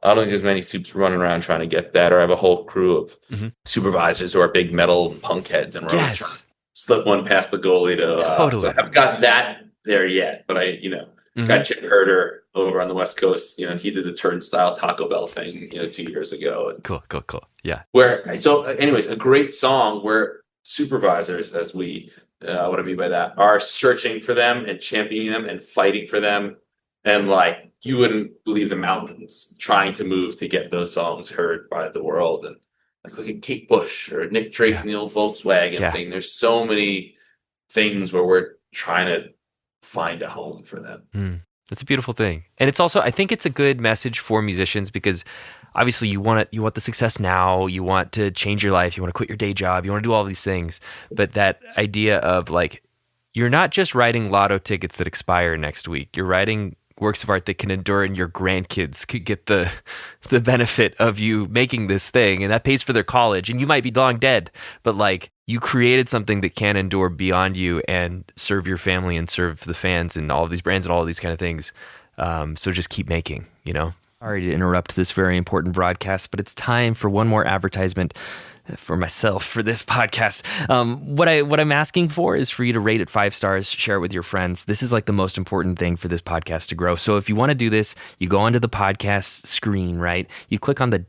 I don't think there's many soups running around trying to get that. Or I have a whole crew of supervisors who are big metal punk heads, and we're always trying to slip one past the goalie to. So I haven't got that there yet, but I got Chip Herder over on the West Coast. He did the Turnstile Taco Bell thing 2 years ago. And Cool. Yeah. Anyways, a great song where supervisors, as what I mean by that, are searching for them and championing them and fighting for them. And you wouldn't believe the mountains trying to move to get those songs heard by the world. And look at Kate Bush or Nick Drake in the old Volkswagen thing. There's so many things where we're trying to find a home for them. It's a beautiful thing. And it's also, I think it's a good message for musicians because obviously you want the success now, you want to change your life, you want to quit your day job, you want to do all these things. But that idea of you're not just writing lotto tickets that expire next week. You're writing works of art that can endure and your grandkids could get the benefit of you making this thing, and that pays for their college, and you might be long dead, but you created something that can endure beyond you and serve your family and serve the fans and all of these brands and all of these kind of things. So just keep making, Sorry to interrupt this very important broadcast, but it's time for one more advertisement for myself for this podcast. What I'm asking for is for you to rate it 5 stars, share it with your friends. This is the most important thing for this podcast to grow. So if you want to do this, you go onto the podcast screen, right? You click on the ...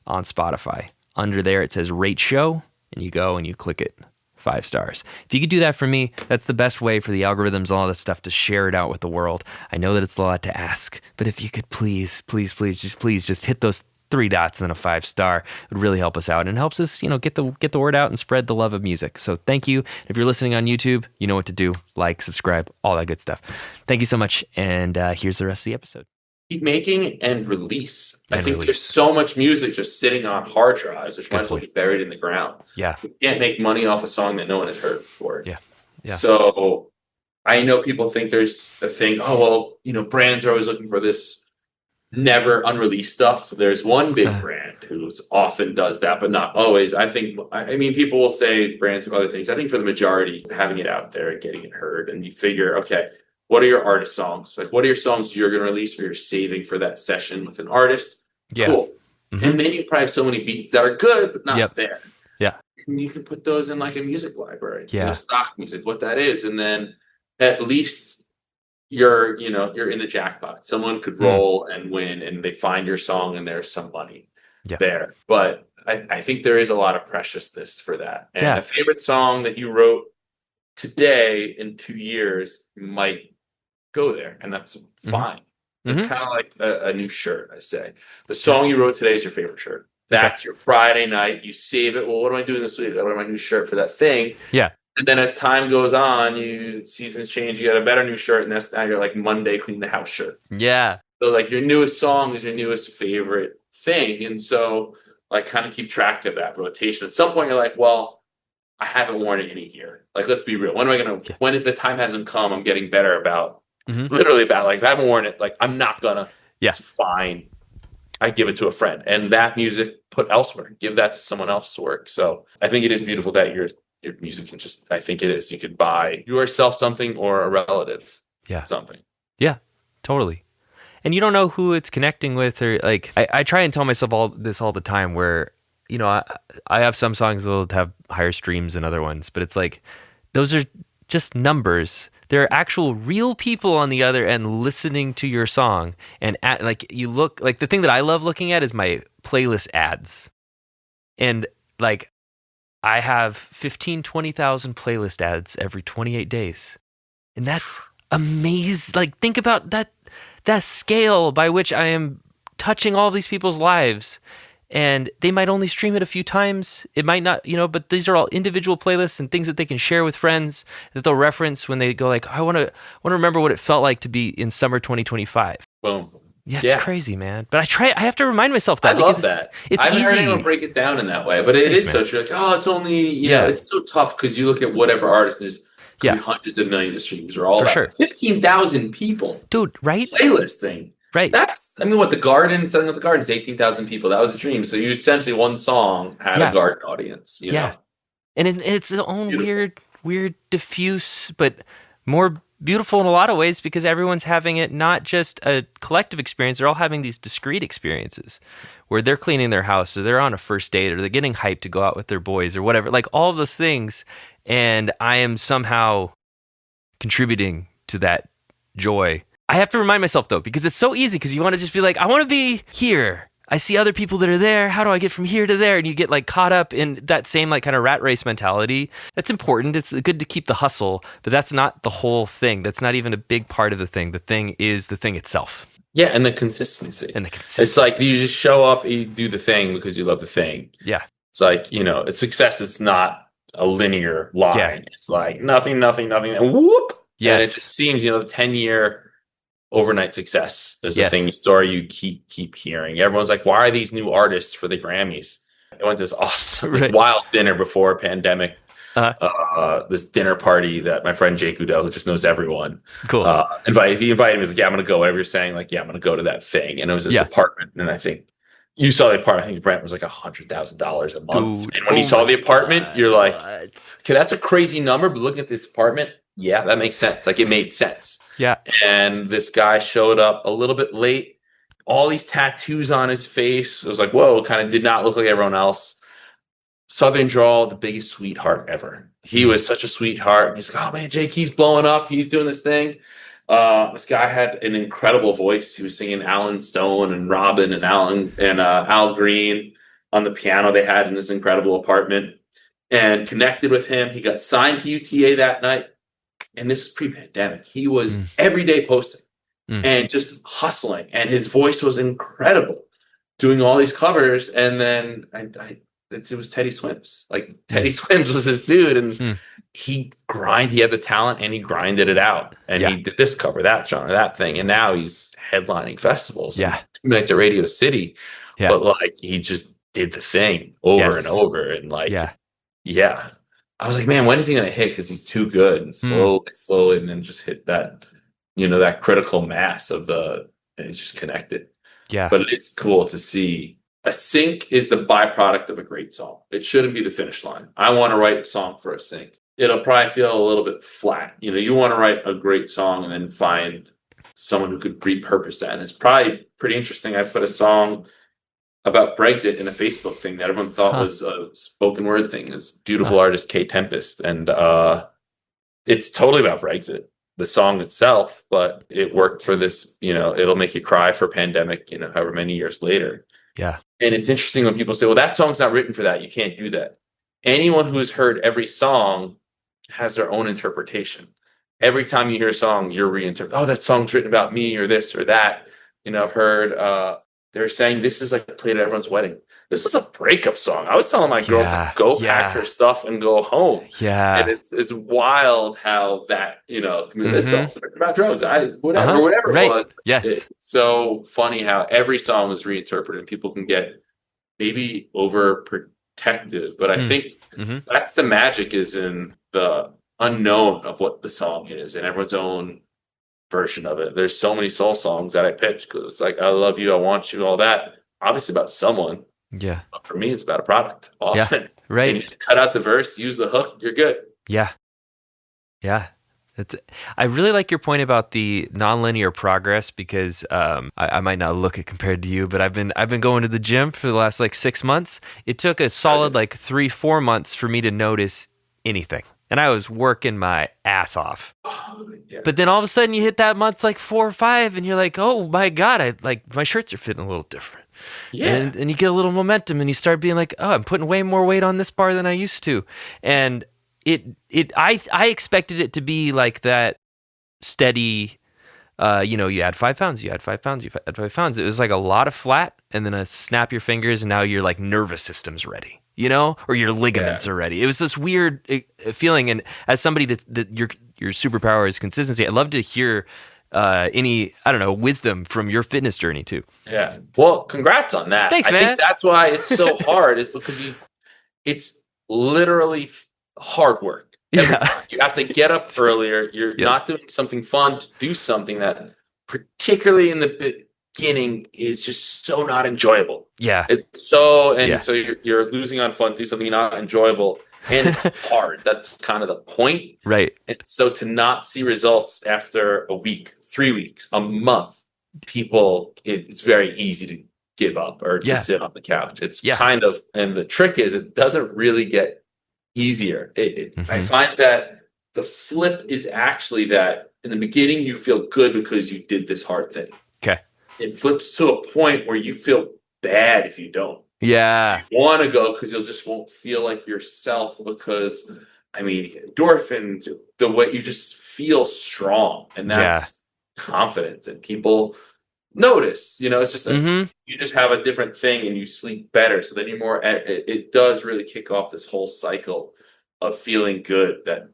on Spotify. Under there, it says rate show, and you go and you click it. 5 stars. If you could do that for me, that's the best way for the algorithms and all this stuff to share it out with the world. I know that it's a lot to ask, but if you could please just hit those 3 dots and then a 5 star, it would really help us out and helps us, get the word out and spread the love of music. So thank you. If you're listening on YouTube, you know what to do. Like, subscribe, all that good stuff. Thank you so much. And here's the rest of the episode. Keep making and release. I think there's so much music just sitting on hard drives, which might as well be buried in the ground. Yeah. You can't make money off a song that no one has heard before. Yeah. So I know people think there's a thing, brands are always looking for this never unreleased stuff. There's one big brand who's often does that, but not always. I mean, people will say brands have other things. I think for the majority, having it out there and getting it heard, and you figure, okay, what are your artist songs? What are your songs you're going to release or you're saving for that session with an artist? Yeah. Cool. And then you probably have so many beats that are good, but not there. Yeah. And you can put those in a music library. Yeah. Stock music, what that is. And then at least you're in the jackpot. Someone could roll and win and they find your song and there's some money there. But I think there is a lot of preciousness for that. And a favorite song that you wrote today in 2 years might go there, and that's fine. It's kind of like a new shirt. I say the song you wrote today is your favorite shirt. That's your Friday night. You save it. Well, what am I doing this week? I wear my new shirt for that thing. Yeah. And then as time goes on, seasons change. You get a better new shirt, and that's now your Monday clean the house shirt. Yeah. So your newest song is your newest favorite thing, and so kind of keep track of that rotation. At some point, you're well, I haven't worn it in a year. Let's be real. When am I gonna? When the time hasn't come, I'm getting better about. Literally about if I haven't worn it, I'm not gonna. It's fine. I give it to a friend, and that music put elsewhere. Give that to someone else's work. So I think it is beautiful that your music can just. I think it is. You could buy yourself something or a relative. Something. Yeah, totally. And you don't know who it's connecting with, or I try and tell myself all the time. Where I have some songs that'll have higher streams than other ones, but it's those are just numbers. There are actual real people on the other end listening to your song, and you look the thing that I love looking at is my playlist ads, and I have 20,000 playlist ads every 28 days, and that's amazing. Think about that scale by which I am touching all these people's lives. And they might only stream it a few times. It might not, but these are all individual playlists and things that they can share with friends that they'll reference when they go I want to remember what it felt like to be in summer 2025. Boom. Yeah, it's crazy, man. But I have to remind myself that I because love that. it's I haven't heard easy. anyone break it down in that way, but it Thanks, is man. so true. Like, oh, it's only, you know, it's so tough because you look at whatever artist, there's could be hundreds of millions of streams or all For that. sure. 15,000 people. Dude, right? Playlist thing. Right. That's, I mean, what the Garden, selling with the Garden is 18,000 people. That was a dream. So you essentially, one song had a Garden audience, you know? And it's its own Beautiful. weird, diffuse, but more beautiful in a lot of ways because everyone's having it not just a collective experience, they're all having these discrete experiences where they're cleaning their house or they're on a first date or they're getting hyped to go out with their boys or whatever, like all of those things. And I am somehow contributing to that joy. I have to remind myself though, because it's so easy because you want to just be like, I want to be here. I see other people that are there. How do I get from here to there? And you get like caught up in that same like kind of rat race mentality. That's important. It's good to keep the hustle, but that's not the whole thing. That's not even a big part of the thing. The thing is the thing itself. Yeah, and the consistency. It's It's like you just show up, you do the thing because you love the thing. Yeah. It's like, you know, it's success. It's not a linear line. Yeah. It's like nothing, and whoop. Yes. And it just seems, you know, the 10-year overnight success is the Yes. thing, the story you keep hearing. Everyone's like, why are these new artists for the Grammys? I went to this awesome, this wild dinner before pandemic. This dinner party that my friend Jake Udell, who just knows everyone, Cool. he invited me. He's like, yeah, I'm gonna go. Whatever you're saying, like, yeah, I'm gonna go to that thing. And it was this apartment, and I think you saw the apartment. I think rent was like $100,000 a month. Dude, and when you saw the apartment, you're like, okay, that's a crazy number. But looking at this apartment, yeah, that makes sense. Like, it made sense. Yeah. And this guy showed up a little bit late, all these tattoos on his face. It was like, whoa, kind of did not look like everyone else. Southern drawl, the biggest sweetheart ever. He was such a sweetheart. And he's like, oh man, Jake, he's blowing up. He's doing this thing. This guy had an incredible voice. He was singing Alan Stone and Robin and Al Green on the piano they had in this incredible apartment, and connected with him. He got signed to UTA that night. And this is pre-pandemic. He was every day posting and just hustling. And his voice was incredible, doing all these covers. And then it was Teddy Swims. Like, Teddy Swims was his dude. And he had the talent and he grinded it out. And he did this cover, that genre, that thing. And now he's headlining festivals. Yeah. 2 nights at Radio City. Yeah. But like, he just did the thing over and over. And like, yeah. I was like, man, when is he going to hit? Because he's too good. And slowly, and then just hit that, you know, that critical mass of and it's just connected. Yeah. But it's cool to see. A sync is the byproduct of a great song. It shouldn't be the finish line. I want to write a song for a sync. It'll probably feel a little bit flat. You know, you want to write a great song and then find someone who could repurpose that. And it's probably pretty interesting. I put a song about Brexit in a Facebook thing that everyone thought was a spoken word thing. This beautiful artist, Kate Tempest. And it's totally about Brexit, the song itself, but it worked for this, you know, it'll make you cry for pandemic, you know, however many years later. Yeah. And it's interesting when people say, well, that song's not written for that. You can't do that. Anyone who has heard every song has their own interpretation. Every time you hear a song, you're reinterpreting, oh, that song's written about me or this or that. You know, I've heard they're saying this is like played at everyone's wedding. This is a breakup song. I was telling my girl to go pack her stuff and go home. Yeah. And it's wild how that, you know, it's about drugs, whatever it was. Yes. It's so funny how every song was reinterpreted and people can get maybe overprotective. But I think that's the magic, is in the unknown of what the song is and everyone's own version of it. There's so many soul songs that I pitch because it's like, I love you, I want you, all that. Obviously about someone. Yeah. But for me, it's about a product often. Yeah. Right. And you cut out the verse, use the hook, you're good. Yeah. Yeah. I really like your point about the nonlinear progress because I might not look it compared to you, but I've been going to the gym for the last like 6 months. It took a solid like 3-4 months for me to notice anything. And I was working my ass off. But then all of a sudden you hit that month like 4 or 5 and you're like, oh my God, my shirts are fitting a little different. Yeah. And you get a little momentum and you start being like, oh, I'm putting way more weight on this bar than I used to. And I expected it to be like that steady, you add 5 pounds, you add 5 pounds, you add 5 pounds. It was like a lot of flat and then a snap your fingers and now your like nervous system's ready. You know, or your ligaments are ready. It was this weird feeling. And as somebody that your superpower is consistency, I'd love to hear any, I don't know, wisdom from your fitness journey too. Yeah. Well, congrats on that. Thanks, I man. think that's why it's so hard, is because it's literally hard work. Every time. You have to get up earlier. You're not doing something fun to do something that, particularly in the beginning, is just so not enjoyable. Yeah. It's so, so you're losing on fun, do something not enjoyable, and it's hard. That's kind of the point. Right. And so to not see results after a week, 3 weeks, a month, it's very easy to give up or to sit on the couch. It's kind of, and the trick is it doesn't really get easier. I find that the flip is actually that in the beginning you feel good because you did this hard thing. Okay. It flips to a point where you feel bad if you don't. Yeah. You want to go because you just won't feel like yourself, because endorphins, the way you just feel strong, and that's confidence, and people notice, it's just you just have a different thing and you sleep better. So then you're more, it does really kick off this whole cycle of feeling good, that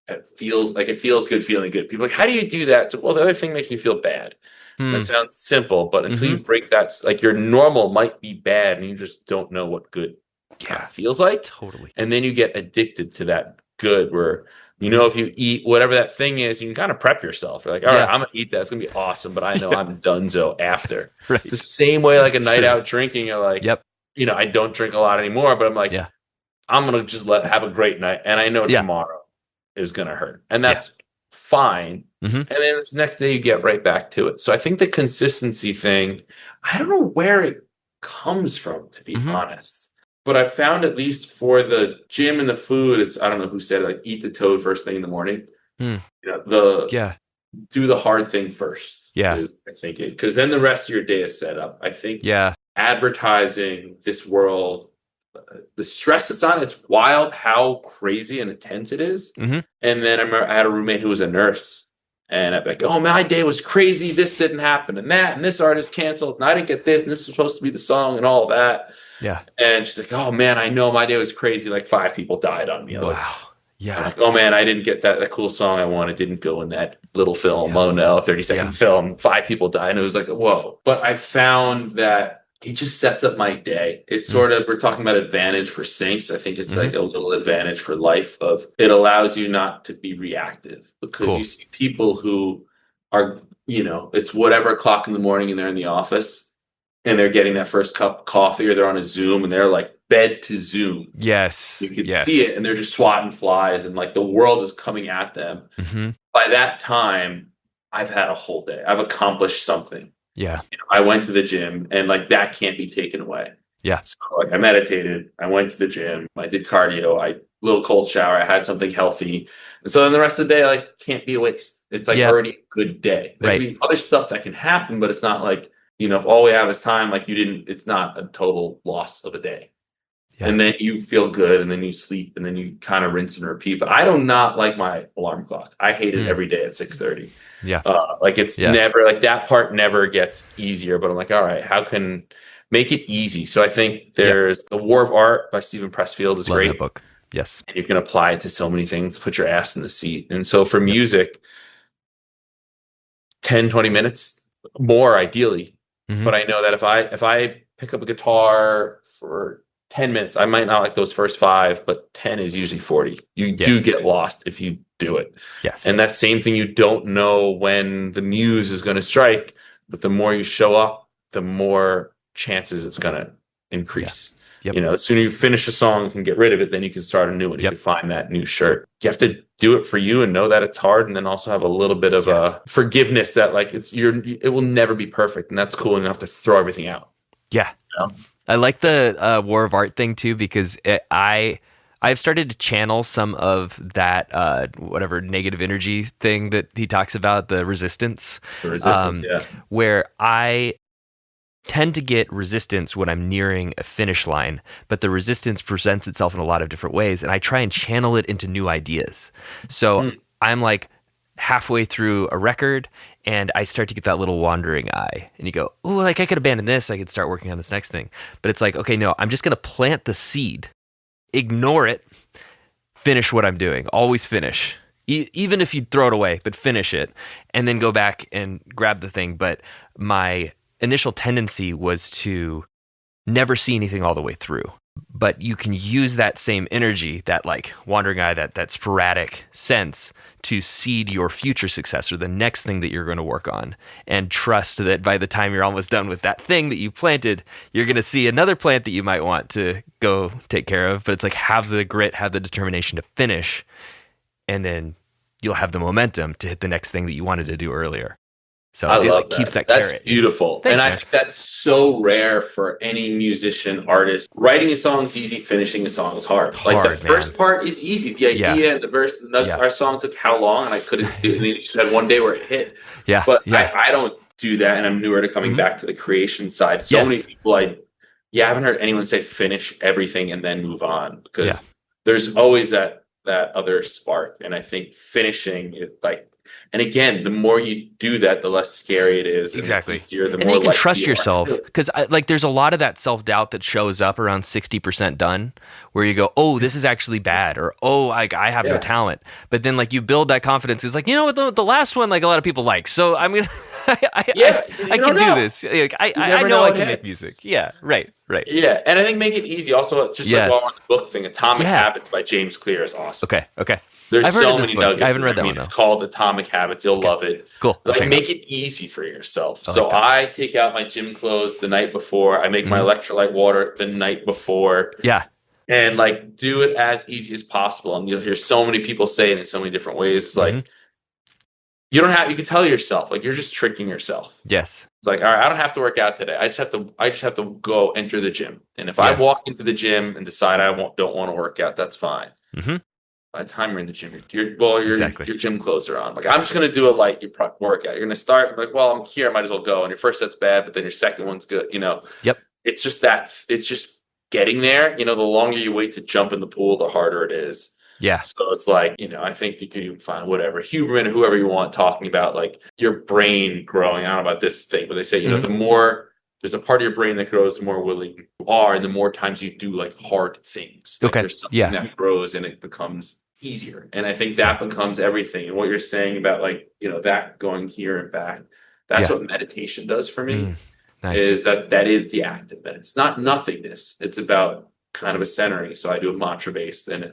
it feels good feeling good. People are like, how do you do that? So, well, the other thing makes me feel bad. That sounds simple, but until you break that, like your normal might be bad and you just don't know what good feels like. Totally. And then you get addicted to that good, where, if you eat whatever that thing is, you can kind of prep yourself. You're like, all right, I'm going to eat that. It's going to be awesome, but I know I'm donezo after. Right. It's the same way, like a night out drinking. You're like, yep. I don't drink a lot anymore, but I'm like, I'm going to just have a great night. And I know tomorrow is going to hurt. And that's fine. And then this next day you get right back to it. So I think the consistency thing, I don't know where it comes from, to be honest. But I found, at least for the gym and the food, I don't know who said it, like, eat the toad first thing in the morning. Do the hard thing first. I think because then the rest of your day is set up. I think advertising this world, the stress it's on, it's wild how crazy and intense it is. And then I remember I had a roommate who was a nurse, and I'd be like, oh, my day was crazy. This didn't happen, and that, and this artist canceled, and I didn't get this, and this was supposed to be the song, and all of that. Yeah. And she's like, oh, man, I know my day was crazy. Like 5 people died on me. Wow. I'm like, oh, man, I didn't get that cool song I wanted. Didn't go in that little film. Oh, no, 30-second film. 5 people died. And it was like, whoa. But I found that it just sets up my day. It's sort of, we're talking about advantage for saints. I think it's like a little advantage for life. It allows you not to be reactive, because you see people who are, it's whatever o'clock in the morning and they're in the office and they're getting that first cup of coffee, or they're on a Zoom and they're like bed to Zoom. Yes. You can see it, and they're just swatting flies, and like the world is coming at them. By that time, I've had a whole day. I've accomplished something. Yeah. I went to the gym, and like that can't be taken away. Yeah. So like I meditated, I went to the gym, I did cardio, little cold shower, I had something healthy. And so then the rest of the day, like, can't be a waste. It's like already a good day. There'll be other stuff that can happen, but it's not like, if all we have is time, like it's not a total loss of a day. Yeah. And then you feel good, and then you sleep, and then you kind of rinse and repeat. But I do not like my alarm clock. I hate it every day at 6:30. Yeah. Like it's never, like, that part never gets easier, but I'm like, all right, how can make it easy? So I think there's The War of Art by Stephen Pressfield is Love great. that book. Yes. And you can apply it to so many things, put your ass in the seat. And so for music, 10, 20 minutes more ideally. But I know that if I pick up a guitar for 10 minutes, I might not like those first 5, but 10 is usually 40. You do get lost if you do it. Yes. And that same thing, you don't know when the muse is going to strike, but the more you show up, the more chances it's going to increase. Yep. The sooner you finish a song and get rid of it, then you can start a new one. You can find that new shirt. You have to do it for you and know that it's hard, and then also have a little bit of a forgiveness that, like, it will never be perfect, and that's cool, and you have to throw everything out. Yeah. I like the War of Art thing too, because I've started to channel some of that whatever negative energy thing that he talks about, the resistance. Where I tend to get resistance when I'm nearing a finish line, but the resistance presents itself in a lot of different ways, and I try and channel it into new ideas. So I'm like halfway through a record, and I start to get that little wandering eye, and you go, oh, like I could abandon this, I could start working on this next thing. But it's like, okay, no, I'm just going to plant the seed, ignore it, finish what I'm doing, always finish. even if you throw it away, but finish it and then go back and grab the thing. But my initial tendency was to never see anything all the way through. But you can use that same energy, that like wandering eye, that sporadic sense, to seed your future success or the next thing that you're going to work on, and trust that by the time you're almost done with that thing that you planted, you're going to see another plant that you might want to go take care of. But it's like, have the grit, have the determination to finish, and then you'll have the momentum to hit the next thing that you wanted to do earlier. So I love like keeps that That's carrot. beautiful. Thanks, and I man. think that's so rare for any musician, artist. Writing a song is easy, finishing a song is hard. Like the first part is easy. The idea and the verse, the nuts, our song took how long, and I couldn't do it. And you just had one day where it hit. Yeah. But I don't do that, and I'm newer to coming back to the creation side. So many people I haven't heard anyone say finish everything and then move on, because there's always that other spark. And I think finishing it, like, and again, the more you do that, the less scary it is. Exactly. And then you can trust yourself, because like there's a lot of that self-doubt that shows up around 60% done, where you go, oh, this is actually bad, or oh, like I have no talent. But then like you build that confidence. It's like, you know what, the last one, like a lot of people like, so I'm gonna I can do this. Like, I know I can make music. Yeah, right. Yeah, and I think make it easy. Also, just like while on the book thing, Atomic Habits by James Clear is awesome. Okay. There's I've heard so of this many book. nuggets. I haven't read that one though. It's called Atomic Habits. You'll love it. Cool. Like, make it easy for yourself. So I take out my gym clothes the night before. I make my electrolyte water the night before. Yeah. And like do it as easy as possible. And you'll hear so many people say it in so many different ways. It's like you can tell yourself, like, you're just tricking yourself. Yes. It's like, all right, I don't have to work out today. I just have to go enter the gym. And if I walk into the gym and decide I don't want to work out, that's fine. By the time you're in the gym, your gym clothes are on. Like, I'm just going to do a light workout. You're going to start like, well, I'm here, I might as well go. And your first set's bad, but then your second one's good. It's just getting there. The longer you wait to jump in the pool, the harder it is. Yeah. So it's like, I think you can find whatever Huberman, whoever you want, talking about like your brain growing. I don't know about this thing, but they say, the more there's a part of your brain that grows, the more willing you are, and the more times you do like hard things. Like, there's something that grows and it becomes easier. And I think that becomes everything. And what you're saying about like, that going here and back, that's what meditation does for me. Nice. Is that is the act of it. It's not nothingness. It's about kind of a centering. So I do a mantra based, and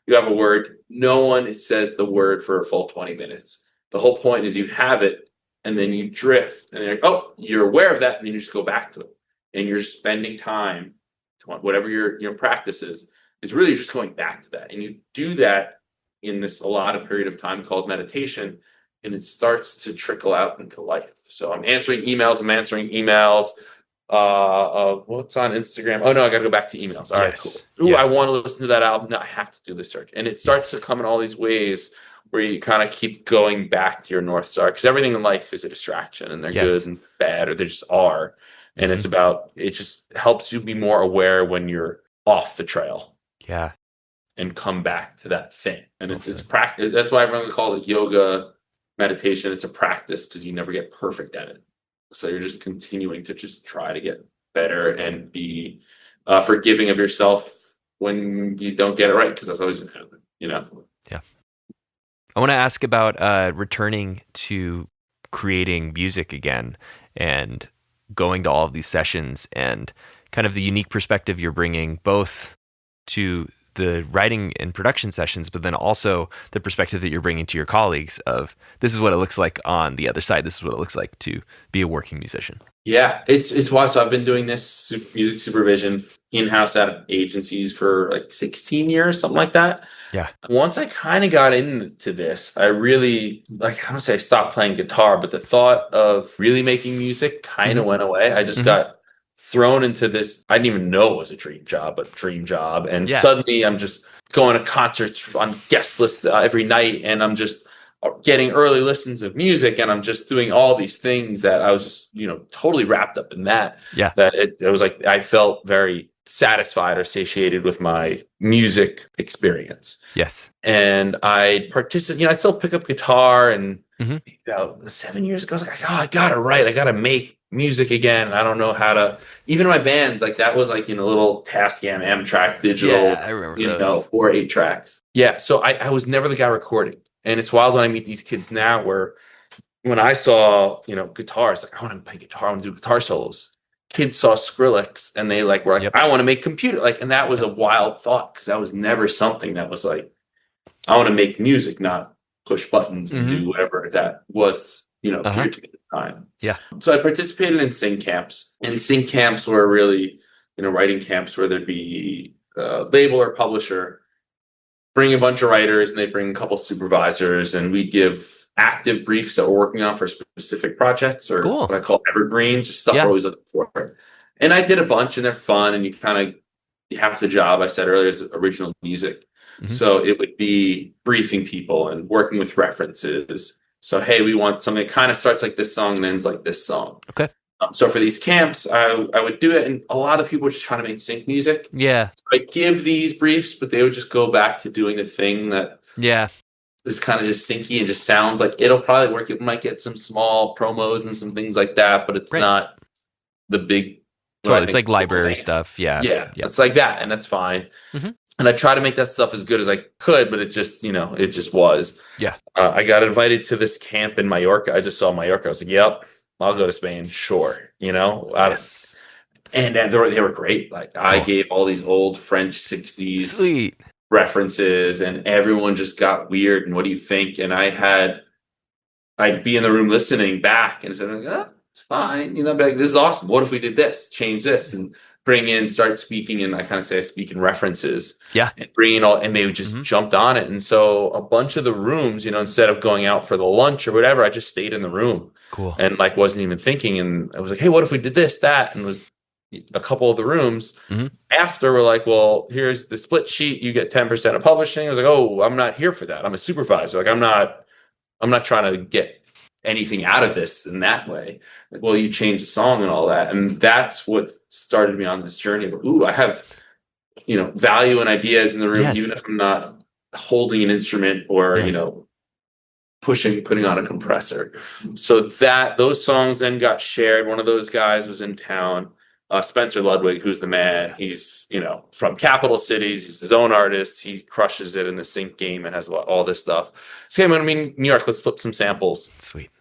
you have a word. No one says the word for a full 20 minutes. The whole point is you have it, and then you drift, and you're aware of that, and then you just go back to it, and you're spending time to whatever your practice is really just going back to that, and you do that in this allotted period of time called meditation, and it starts to trickle out into life. So I'm answering emails. What's on Instagram? Oh no, I got to go back to emails. All right, cool. Ooh, I want to listen to that album. No, I have to do the search, and it starts to come in all these ways where you kind of keep going back to your North Star, because everything in life is a distraction, and they're good and bad, or they just are. And it just helps you be more aware when you're off the trail. Yeah. And come back to that thing. And it's practice. That's why everyone calls it yoga, meditation. It's a practice, because you never get perfect at it. So you're just continuing to just try to get better and be forgiving of yourself when you don't get it right, because that's always going to happen, Yeah. I want to ask about returning to creating music again and going to all of these sessions, and kind of the unique perspective you're bringing both to the writing and production sessions, but then also the perspective that you're bringing to your colleagues of, this is what it looks like on the other side. This is what it looks like to be a working musician. Yeah, it's why. So I've been doing this music supervision in-house at agencies for like 16 years, something like that. Yeah. Once I kind of got into this, I really, like, I don't say I stopped playing guitar, but the thought of really making music kind of went away. I just got thrown into this. I didn't even know it was a dream job. And suddenly I'm just going to concerts on guest lists every night, and I'm just getting early listens of music, and I'm just doing all these things that I was just, totally wrapped up in that. Yeah. That it was like I felt very satisfied or satiated with my music experience. Yes. And I participate, I still pick up guitar, and about 7 years ago, I was like, I gotta write, I gotta make music again. I don't know how to, even my bands, like that was like, little Tascam Amtrac digital, I remember those. 4 8 tracks. Yeah. So I was never the guy recording. And it's wild when I meet these kids now where when I saw, guitars, like I want to play guitar, I want to do guitar solos. Kids saw Skrillex and they like were like, Yep. I want to make computer, like, and that was a wild thought because that was never something that was like, I want to make music, not push buttons and do whatever that was, clear to me at the time. Yeah. So I participated in sing camps, and sing camps were really, writing camps where there'd be a label or publisher bring a bunch of writers and they bring a couple supervisors, and we give active briefs that we're working on for specific projects or what I call evergreens, just stuff we're always looking for. And I did a bunch, and they're fun, and half the job I said earlier is original music. So it would be briefing people and working with references. So, hey, we want something that kind of starts like this song and ends like this song. Okay. So for these camps, I would do it, and a lot of people were just trying to make sync music. Yeah. I'd give these briefs, but they would just go back to doing the thing that is kind of just synchy and just sounds like it'll probably work. It might get some small promos and some things like that, but it's not the big. Totally. It's like library stuff. Yeah. It's like that, and that's fine. And I try to make that stuff as good as I could, but it just, it just was. Yeah. I got invited to this camp in Mallorca. I just saw Mallorca. I was like, yep, I'll go to Spain. Sure. Yes. And they were great. Like I gave all these old French 60s references, and everyone just got weird. And what do you think? And I'd be in the room listening back and saying, it's fine. Be like, this is awesome. What if we did this, change this, and start speaking, and I kind of say I speak in references. Yeah. And bringing all, and they just jumped on it. And so a bunch of the rooms, instead of going out for the lunch or whatever, I just stayed in the room. Cool. And like wasn't even thinking. And I was like, hey, what if we did this, that? And it was a couple of the rooms after were like, well, here's the split sheet. You get 10% of publishing. I was like, oh, I'm not here for that. I'm a supervisor. Like I'm not trying to get anything out of this in that way. Like, well, you change the song and all that. And that's what started me on this journey of, I have, value and ideas in the room, even if I'm not holding an instrument or, putting on a compressor. So those songs then got shared. One of those guys was in town, Spencer Ludwig, who's the man. He's, from capital cities. He's his own artist. He crushes it in the sync game and has all this stuff. So, hey, I'm in New York. Let's flip some samples. Sweet.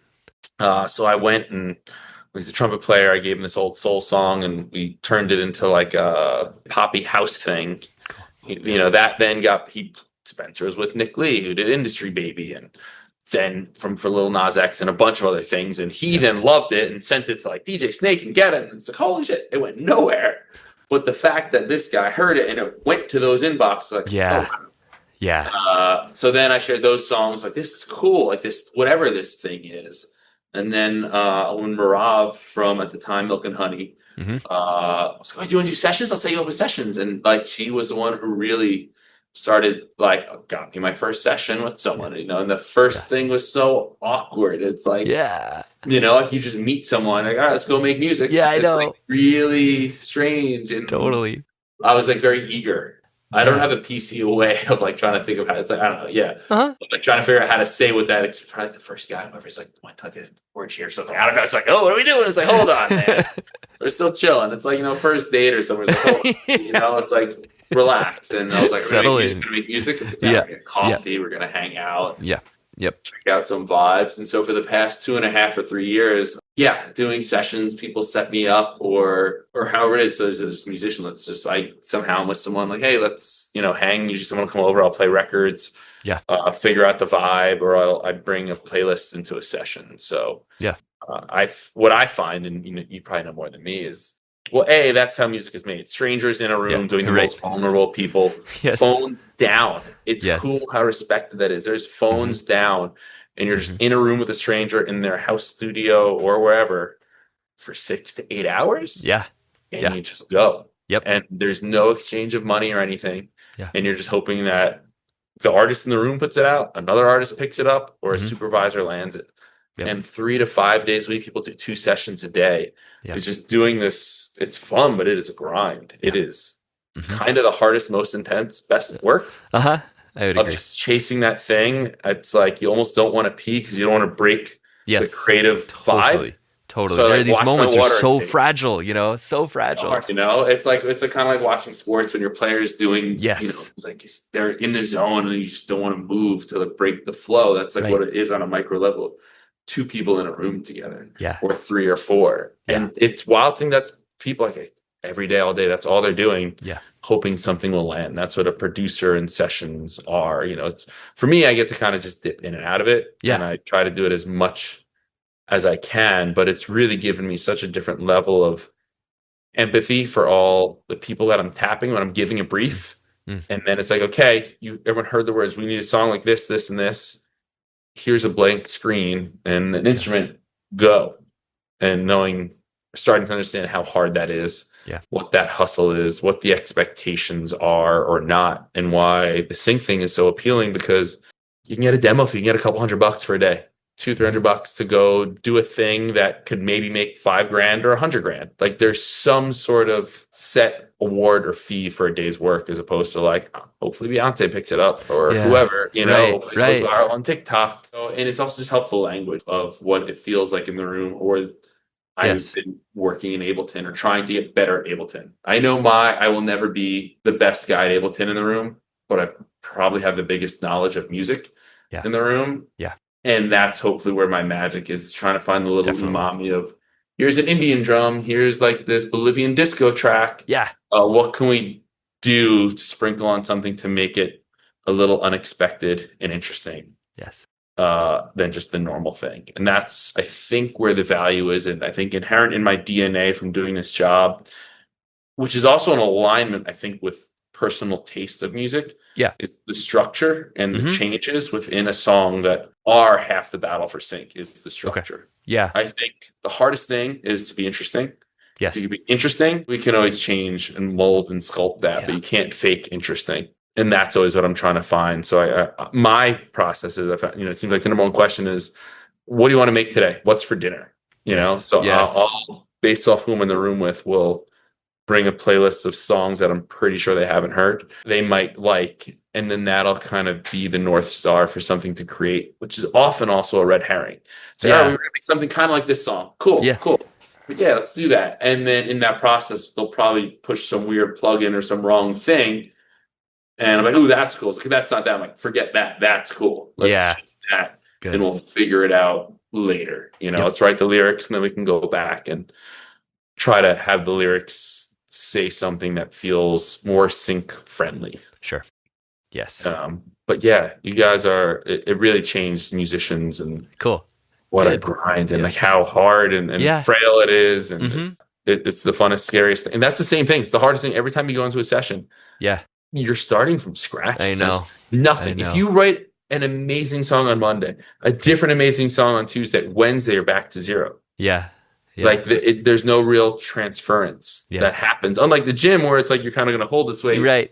So I went, and he's a trumpet player. I gave him this old soul song, and we turned it into like a poppy house thing. Cool. That then Spencer was with Nick Lee, who did Industry Baby, and then for Lil Nas X and a bunch of other things. And he then loved it and sent it to like DJ Snake and Get It. And it's like, holy shit, it went nowhere. But the fact that this guy heard it and it went to those inboxes, like, so then I shared those songs, like, this is cool, like this, whatever this thing is. And then when Marav from, at the time, Milk and Honey, I was like, oh, do you want to do sessions? I'll set you up with sessions. And like, she was the one who really started, like, got me my first session with someone, and the first thing was so awkward. It's like, like you just meet someone, like, all right, let's go make music. Yeah, I know. Like really strange. And totally. I was like very eager. I don't have a PC way of like trying to think of how it's like, I don't know. Yeah. Like trying to figure out how to say what that, it's probably the first guy whoever's like, what like a word here or something. I don't know. It's like, oh, what are we doing? It's like, hold on, man. We're still chilling. It's like, first date or something. It's like, it's like, relax. And I was like, we're going to make music. It's like, we're going to get coffee. We're going to hang out. Yeah. Yep. Check out some vibes. And so for the past 2.5 or 3 years, doing sessions, people set me up or however it is. So as a musician, let's just, I somehow I'm with someone like, hey, let's, hang. Usually someone will come over, I'll play records, figure out the vibe, or I bring a playlist into a session. So what I find, and you probably know more than me, is, well, that's how music is made. Strangers in a room doing the most vulnerable people. Phones down. It's cool how respected that is. There's phones down, and you're just in a room with a stranger in their house studio or wherever for 6 to 8 hours. And you just go. And there's no exchange of money or anything. And you're just hoping that the artist in the room puts it out, another artist picks it up, or a supervisor lands it. And 3 to 5 days a week, people do 2 sessions a day. It's just doing this. It's fun, but it is a grind. It is kind of the hardest, most intense, best work. I would agree. Just chasing that thing. It's like you almost don't want to pee because you don't want to break the creative vibe. Totally. So There like are these watch my moments are water so intake. fragile, so fragile. You know, it's like kind of like watching sports when your player's doing, Yes. you know, it's like they're in the zone and you just don't want to move to like break the flow. That's like Right. what it is on a micro level. Two people in a room together, Yeah. or three or four, Yeah. and it's wild thing that's people like every day, all day. That's all they're doing. Yeah. Hoping something will land. That's what a producer in sessions are. You know, it's for me. I get to kind of just dip in and out of it, Yeah. and I try to do it as much as I can. But it's really given me such a different level of empathy for all the people that I'm tapping when I'm giving a brief. Mm. And then it's like, okay, everyone heard the words. We need a song like this, this, and this. Here's a blank screen and an instrument. Go. And starting to understand how hard that is. Yeah. What that hustle is, what the expectations are or not, and why the sync thing is so appealing, because you can get a demo fee, you can get a couple $100 for a day. $200-300 to go do a thing that could maybe make $5,000 or $100,000. Like there's some sort of set award or fee for a day's work, as opposed to like, hopefully Beyonce picks it up or whoever, you know, it goes viral on TikTok. So, and it's also just helpful language of what it feels like in the room, or I've been working in Ableton or trying to get better at Ableton. I know I will never be the best guy at Ableton in the room, but I probably have the biggest knowledge of music in the room. Yeah. And that's hopefully where my magic is trying to find the little umami of, here's an Indian drum, here's like this Bolivian disco track. Yeah. What can we do to sprinkle on something to make it a little unexpected and interesting? Yes. Than just the normal thing. And that's, I think, where the value is. And I think inherent in my DNA from doing this job, which is also in alignment, I think, with personal taste of music. Yeah. It's the structure and the changes within a song that are half the battle for sync is the structure. Okay. Yeah. I think the hardest thing is to be interesting. Yes. If you can be interesting, we can always change and mold and sculpt that, but you can't fake interesting. And that's always what I'm trying to find. So my process is, it seems like the number one question is, what do you want to make today? What's for dinner? You know, so I'll, based off who I'm in the room with, will bring a playlist of songs that I'm pretty sure they haven't heard, they might like, and then that'll kind of be the North Star for something to create, which is often also a red herring. So we're going to make something kind of like this song. Cool. But let's do that. And then in that process, they'll probably push some weird plugin or some wrong thing. And I'm like, ooh, that's cool. It's like, that's not that. I'm like, forget that. That's cool. Let's choose that. Good. And we'll figure it out later. Let's write the lyrics, and then we can go back and try to have the lyrics say something that feels more sync friendly. Sure. Yes. But yeah, you guys it really changed musicians and what I grind and like how hard and frail it is. And it's the funnest, scariest thing. And that's the same thing. It's the hardest thing. Every time you go into a session, you're starting from scratch. I know. Nothing. If you write an amazing song on Monday, a different amazing song on Tuesday, Wednesday, you're back to zero. Yeah. Like there's no real transference that happens. Unlike the gym, where it's like you're kind of going to hold this weight. Right.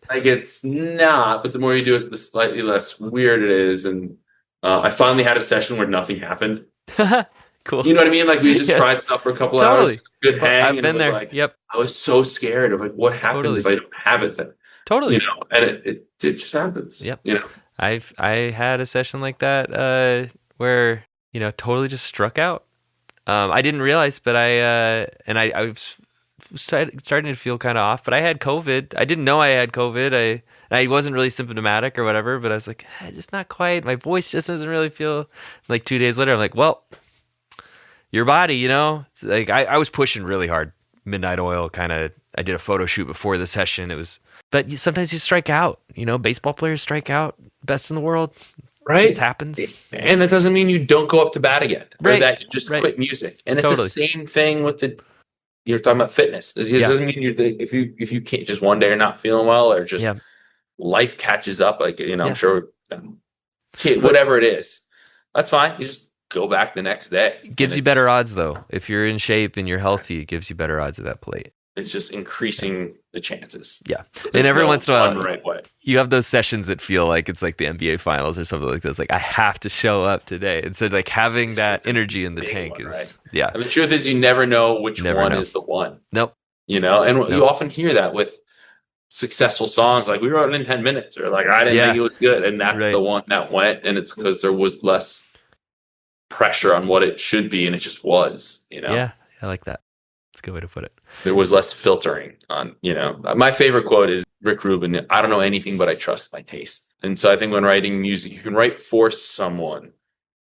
Like it's not, but the more you do it, the slightly less weird it is. And I finally had a session where nothing happened. Cool. You know what I mean? Like we just tried stuff for a couple hours. Good hang. I've been there. Like, yep. I was so scared of like what happens if I don't have it then. Totally. And it just happens. Yep. I had a session like that where totally just struck out. I didn't realize, but I was starting to feel kind of off. But I had COVID. I didn't know I had COVID. I wasn't really symptomatic or whatever. But I was like, just not quite. My voice just doesn't really feel. Like 2 days later, I'm like, well, your body, it's like I was pushing really hard. Midnight Oil kind of. I did a photo shoot before the session. But sometimes you strike out. Baseball players strike out. Best in the world. Right. It just happens. And that doesn't mean you don't go up to bat again. Or that you just quit music. And it's Totally. the same thing with you're talking about fitness. It doesn't mean if you can't just one day you're not feeling well or just life catches up. Like, I'm sure whatever it is, that's fine. You just go back the next day. Gives you better odds though. If you're in shape and you're healthy, it gives you better odds at that plate. It's just increasing the chances. Yeah. And every once in a while, you have those sessions that feel like it's like the NBA finals or something like this. Like, I have to show up today. And so like having that energy in the tank is, And the truth is you never know which one is the one. Nope. You often hear that with successful songs. Like, we wrote it in 10 minutes or like, I didn't think it was good. And that's the one that went. And it's because there was less pressure on what it should be, and it just was, Yeah, I like that. That's a good way to put it. There was less filtering on, my favorite quote is Rick Rubin, I don't know anything, but I trust my taste. And so I think when writing music, you can write for someone,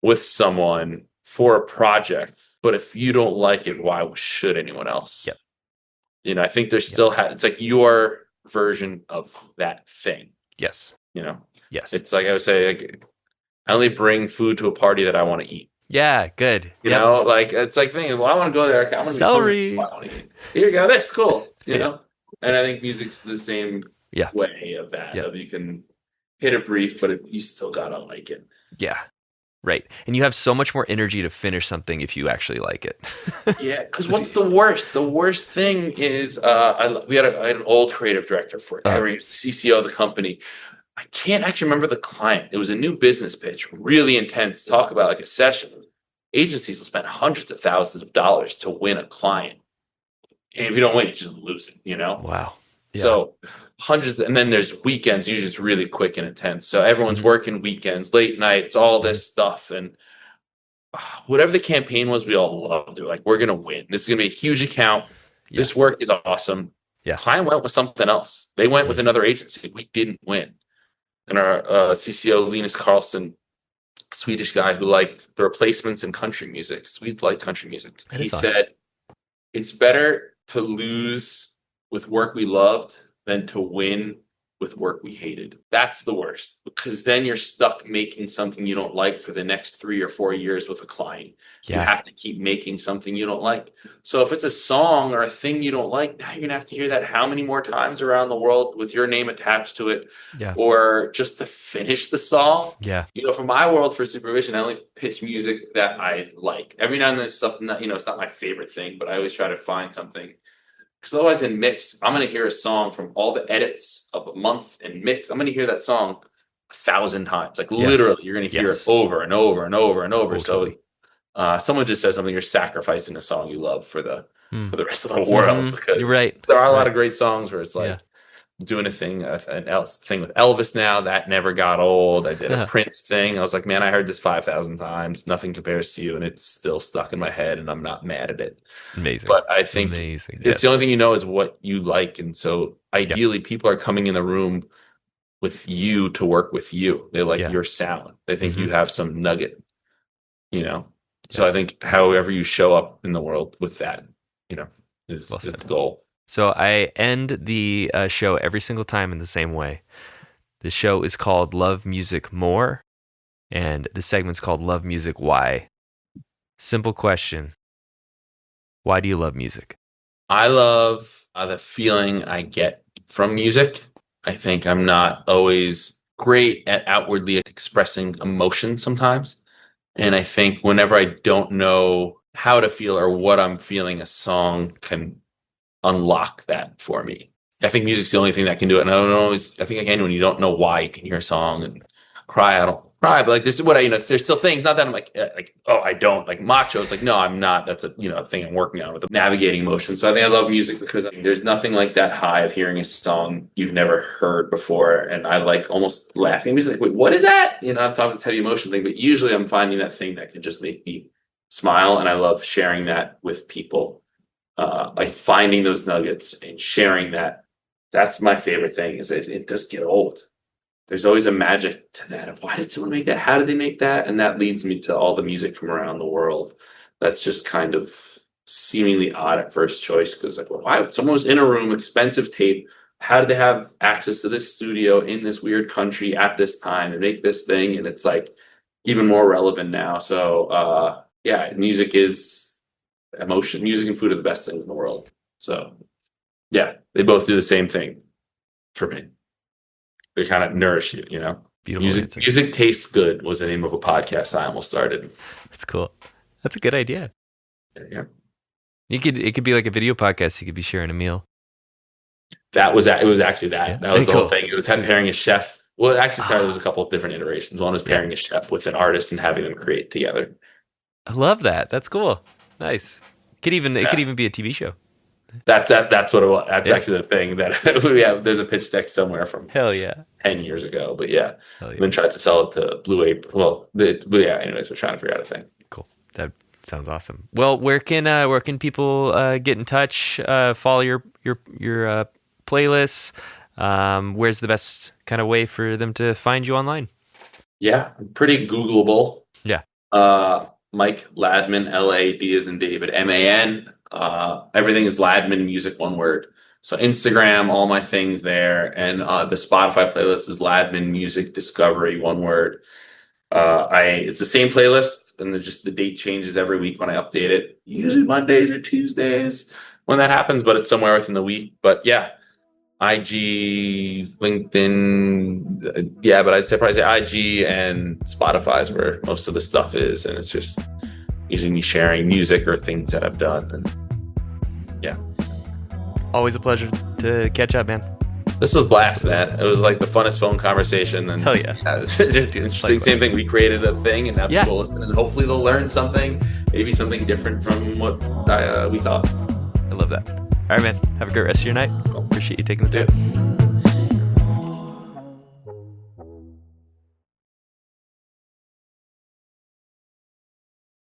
with someone, for a project, but if you don't like it, why should anyone else? Yep. I think there's still, it's like your version of that thing. Yes. Yes. It's like I would say, like, I only bring food to a party that I want to eat. Yeah, good. You know, like it's like thinking, well, I want to go there. I'm Celery. Here you go. That's cool. You know, and I think music's the same way of that. Yeah. Of you can hit a brief, but you still gotta like it. Yeah. Right. And you have so much more energy to finish something if you actually like it. Yeah, because what's the worst? The worst thing is I had an old creative director for every CCO of the company. I can't actually remember the client. It was a new business pitch, really intense. Talk about like a session. Agencies will spend hundreds of thousands of dollars to win a client. And if you don't win, you just lose it, Wow. Yeah. So hundreds, and then there's weekends, usually it's really quick and intense. So everyone's working weekends, late night, it's all this stuff. And whatever the campaign was, we all loved it. Like, we're going to win. This is going to be a huge account. Yeah. This work is awesome. Yeah. Client went with something else. They went with another agency. We didn't win. And our CCO, Linus Carlson, Swedish guy who liked the replacements in country music. Swedes like country music. He said, it's better to lose with work we loved than to win with work we hated. That's the worst, because then you're stuck making something you don't like for the next 3 or 4 years with a client. Yeah. You have to keep making something you don't like. So if it's a song or a thing you don't like, now you're gonna have to hear that how many more times around the world with your name attached to it, or just to finish the song. Yeah. For my world, for supervision, I only pitch music that I like. Every now and then there's stuff, it's not my favorite thing, but I always try to find something. Because otherwise in mix, I'm going to hear a song from all the edits of a month in mix. I'm going to hear that song 1,000 times. Like, literally, you're going to hear it over and over and over and over. Totally. So someone just says something, you're sacrificing a song you love for the rest of the world. Because you're right. There are a lot of great songs where it's like, doing a thing with Elvis now that never got old. I did a Prince thing. I was like, man, I heard this 5,000 times. Nothing compares to you, and it's still stuck in my head, and I'm not mad at it. Amazing. But I think it's the only thing is what you like, and so ideally, people are coming in the room with you to work with you. They like your sound. They think you have some nugget. So I think however you show up in the world with that, is the goal. So I end the show every single time in the same way. The show is called Love Music More, and the segment's called Love Music Why. Simple question. Why do you love music? I love the feeling I get from music. I think I'm not always great at outwardly expressing emotion sometimes. And I think whenever I don't know how to feel or what I'm feeling, a song can unlock that for me. I think music's the only thing that can do it. And I think again, when you don't know why, you can hear a song and cry. I don't cry, but like, this is what there's still things, not that I'm like, oh, I don't like macho. It's like, no, I'm not. That's a thing I'm working on with navigating emotion. So I think I love music because there's nothing like that high of hearing a song you've never heard before. And I like almost laughing. Music, like, wait, what is that? I'm talking this heavy emotion thing, but usually I'm finding that thing that can just make me smile. And I love sharing that with people. Like finding those nuggets and sharing that. That's my favorite thing, is it does get old. There's always a magic to that of, why did someone make that? How did they make that? And that leads me to all the music from around the world. That's just kind of seemingly odd at first choice, because like, well, why? Someone was in a room, expensive tape. How did they have access to this studio in this weird country at this time and make this thing? And it's like even more relevant now. So music is emotion. Music and food are the best things in the world. So they both do the same thing for me. They kind of nourish you, Beautiful. Music Tastes Good was the name of a podcast I almost started. That's cool. That's a good idea. Yeah. It could be like a video podcast. You could be sharing a meal. It was actually that. Yeah. That was the whole thing. It was pairing a chef. Well, it actually started, there was a couple of different iterations. One was pairing a chef with an artist and having them create together. I love that. That's cool. Nice. It could even be a TV show. That's what it was. That's actually the thing that there's a pitch deck somewhere from 10 years ago. But then tried to sell it to Blue Apron. Well, anyways, we're trying to figure out a thing. Cool. That sounds awesome. Well, where can people get in touch? Follow your playlists. Where's the best kind of way for them to find you online? Yeah, pretty Googleable. Yeah. Mike Ladman, L-A-D as in David, M-A-N. Everything is Ladman Music, one word. So Instagram, all my things there. And the Spotify playlist is Ladman Music Discovery, one word. It's the same playlist, and the date changes every week when I update it. Usually Mondays or Tuesdays when that happens, but it's somewhere within the week. But yeah, IG, LinkedIn, yeah, but I'd say probably IG and Spotify is where most of the stuff is, and it's just usually me sharing music or things that I've done. And yeah, always a pleasure to catch up, man. This was blast, man. It was like the funnest phone conversation. And hell yeah, it's just interesting. Same thing. We created a thing, and now people listen, and hopefully they'll learn something, maybe something different from what we thought. I love that. All right, man. Have a great rest of your night. Appreciate you taking the time.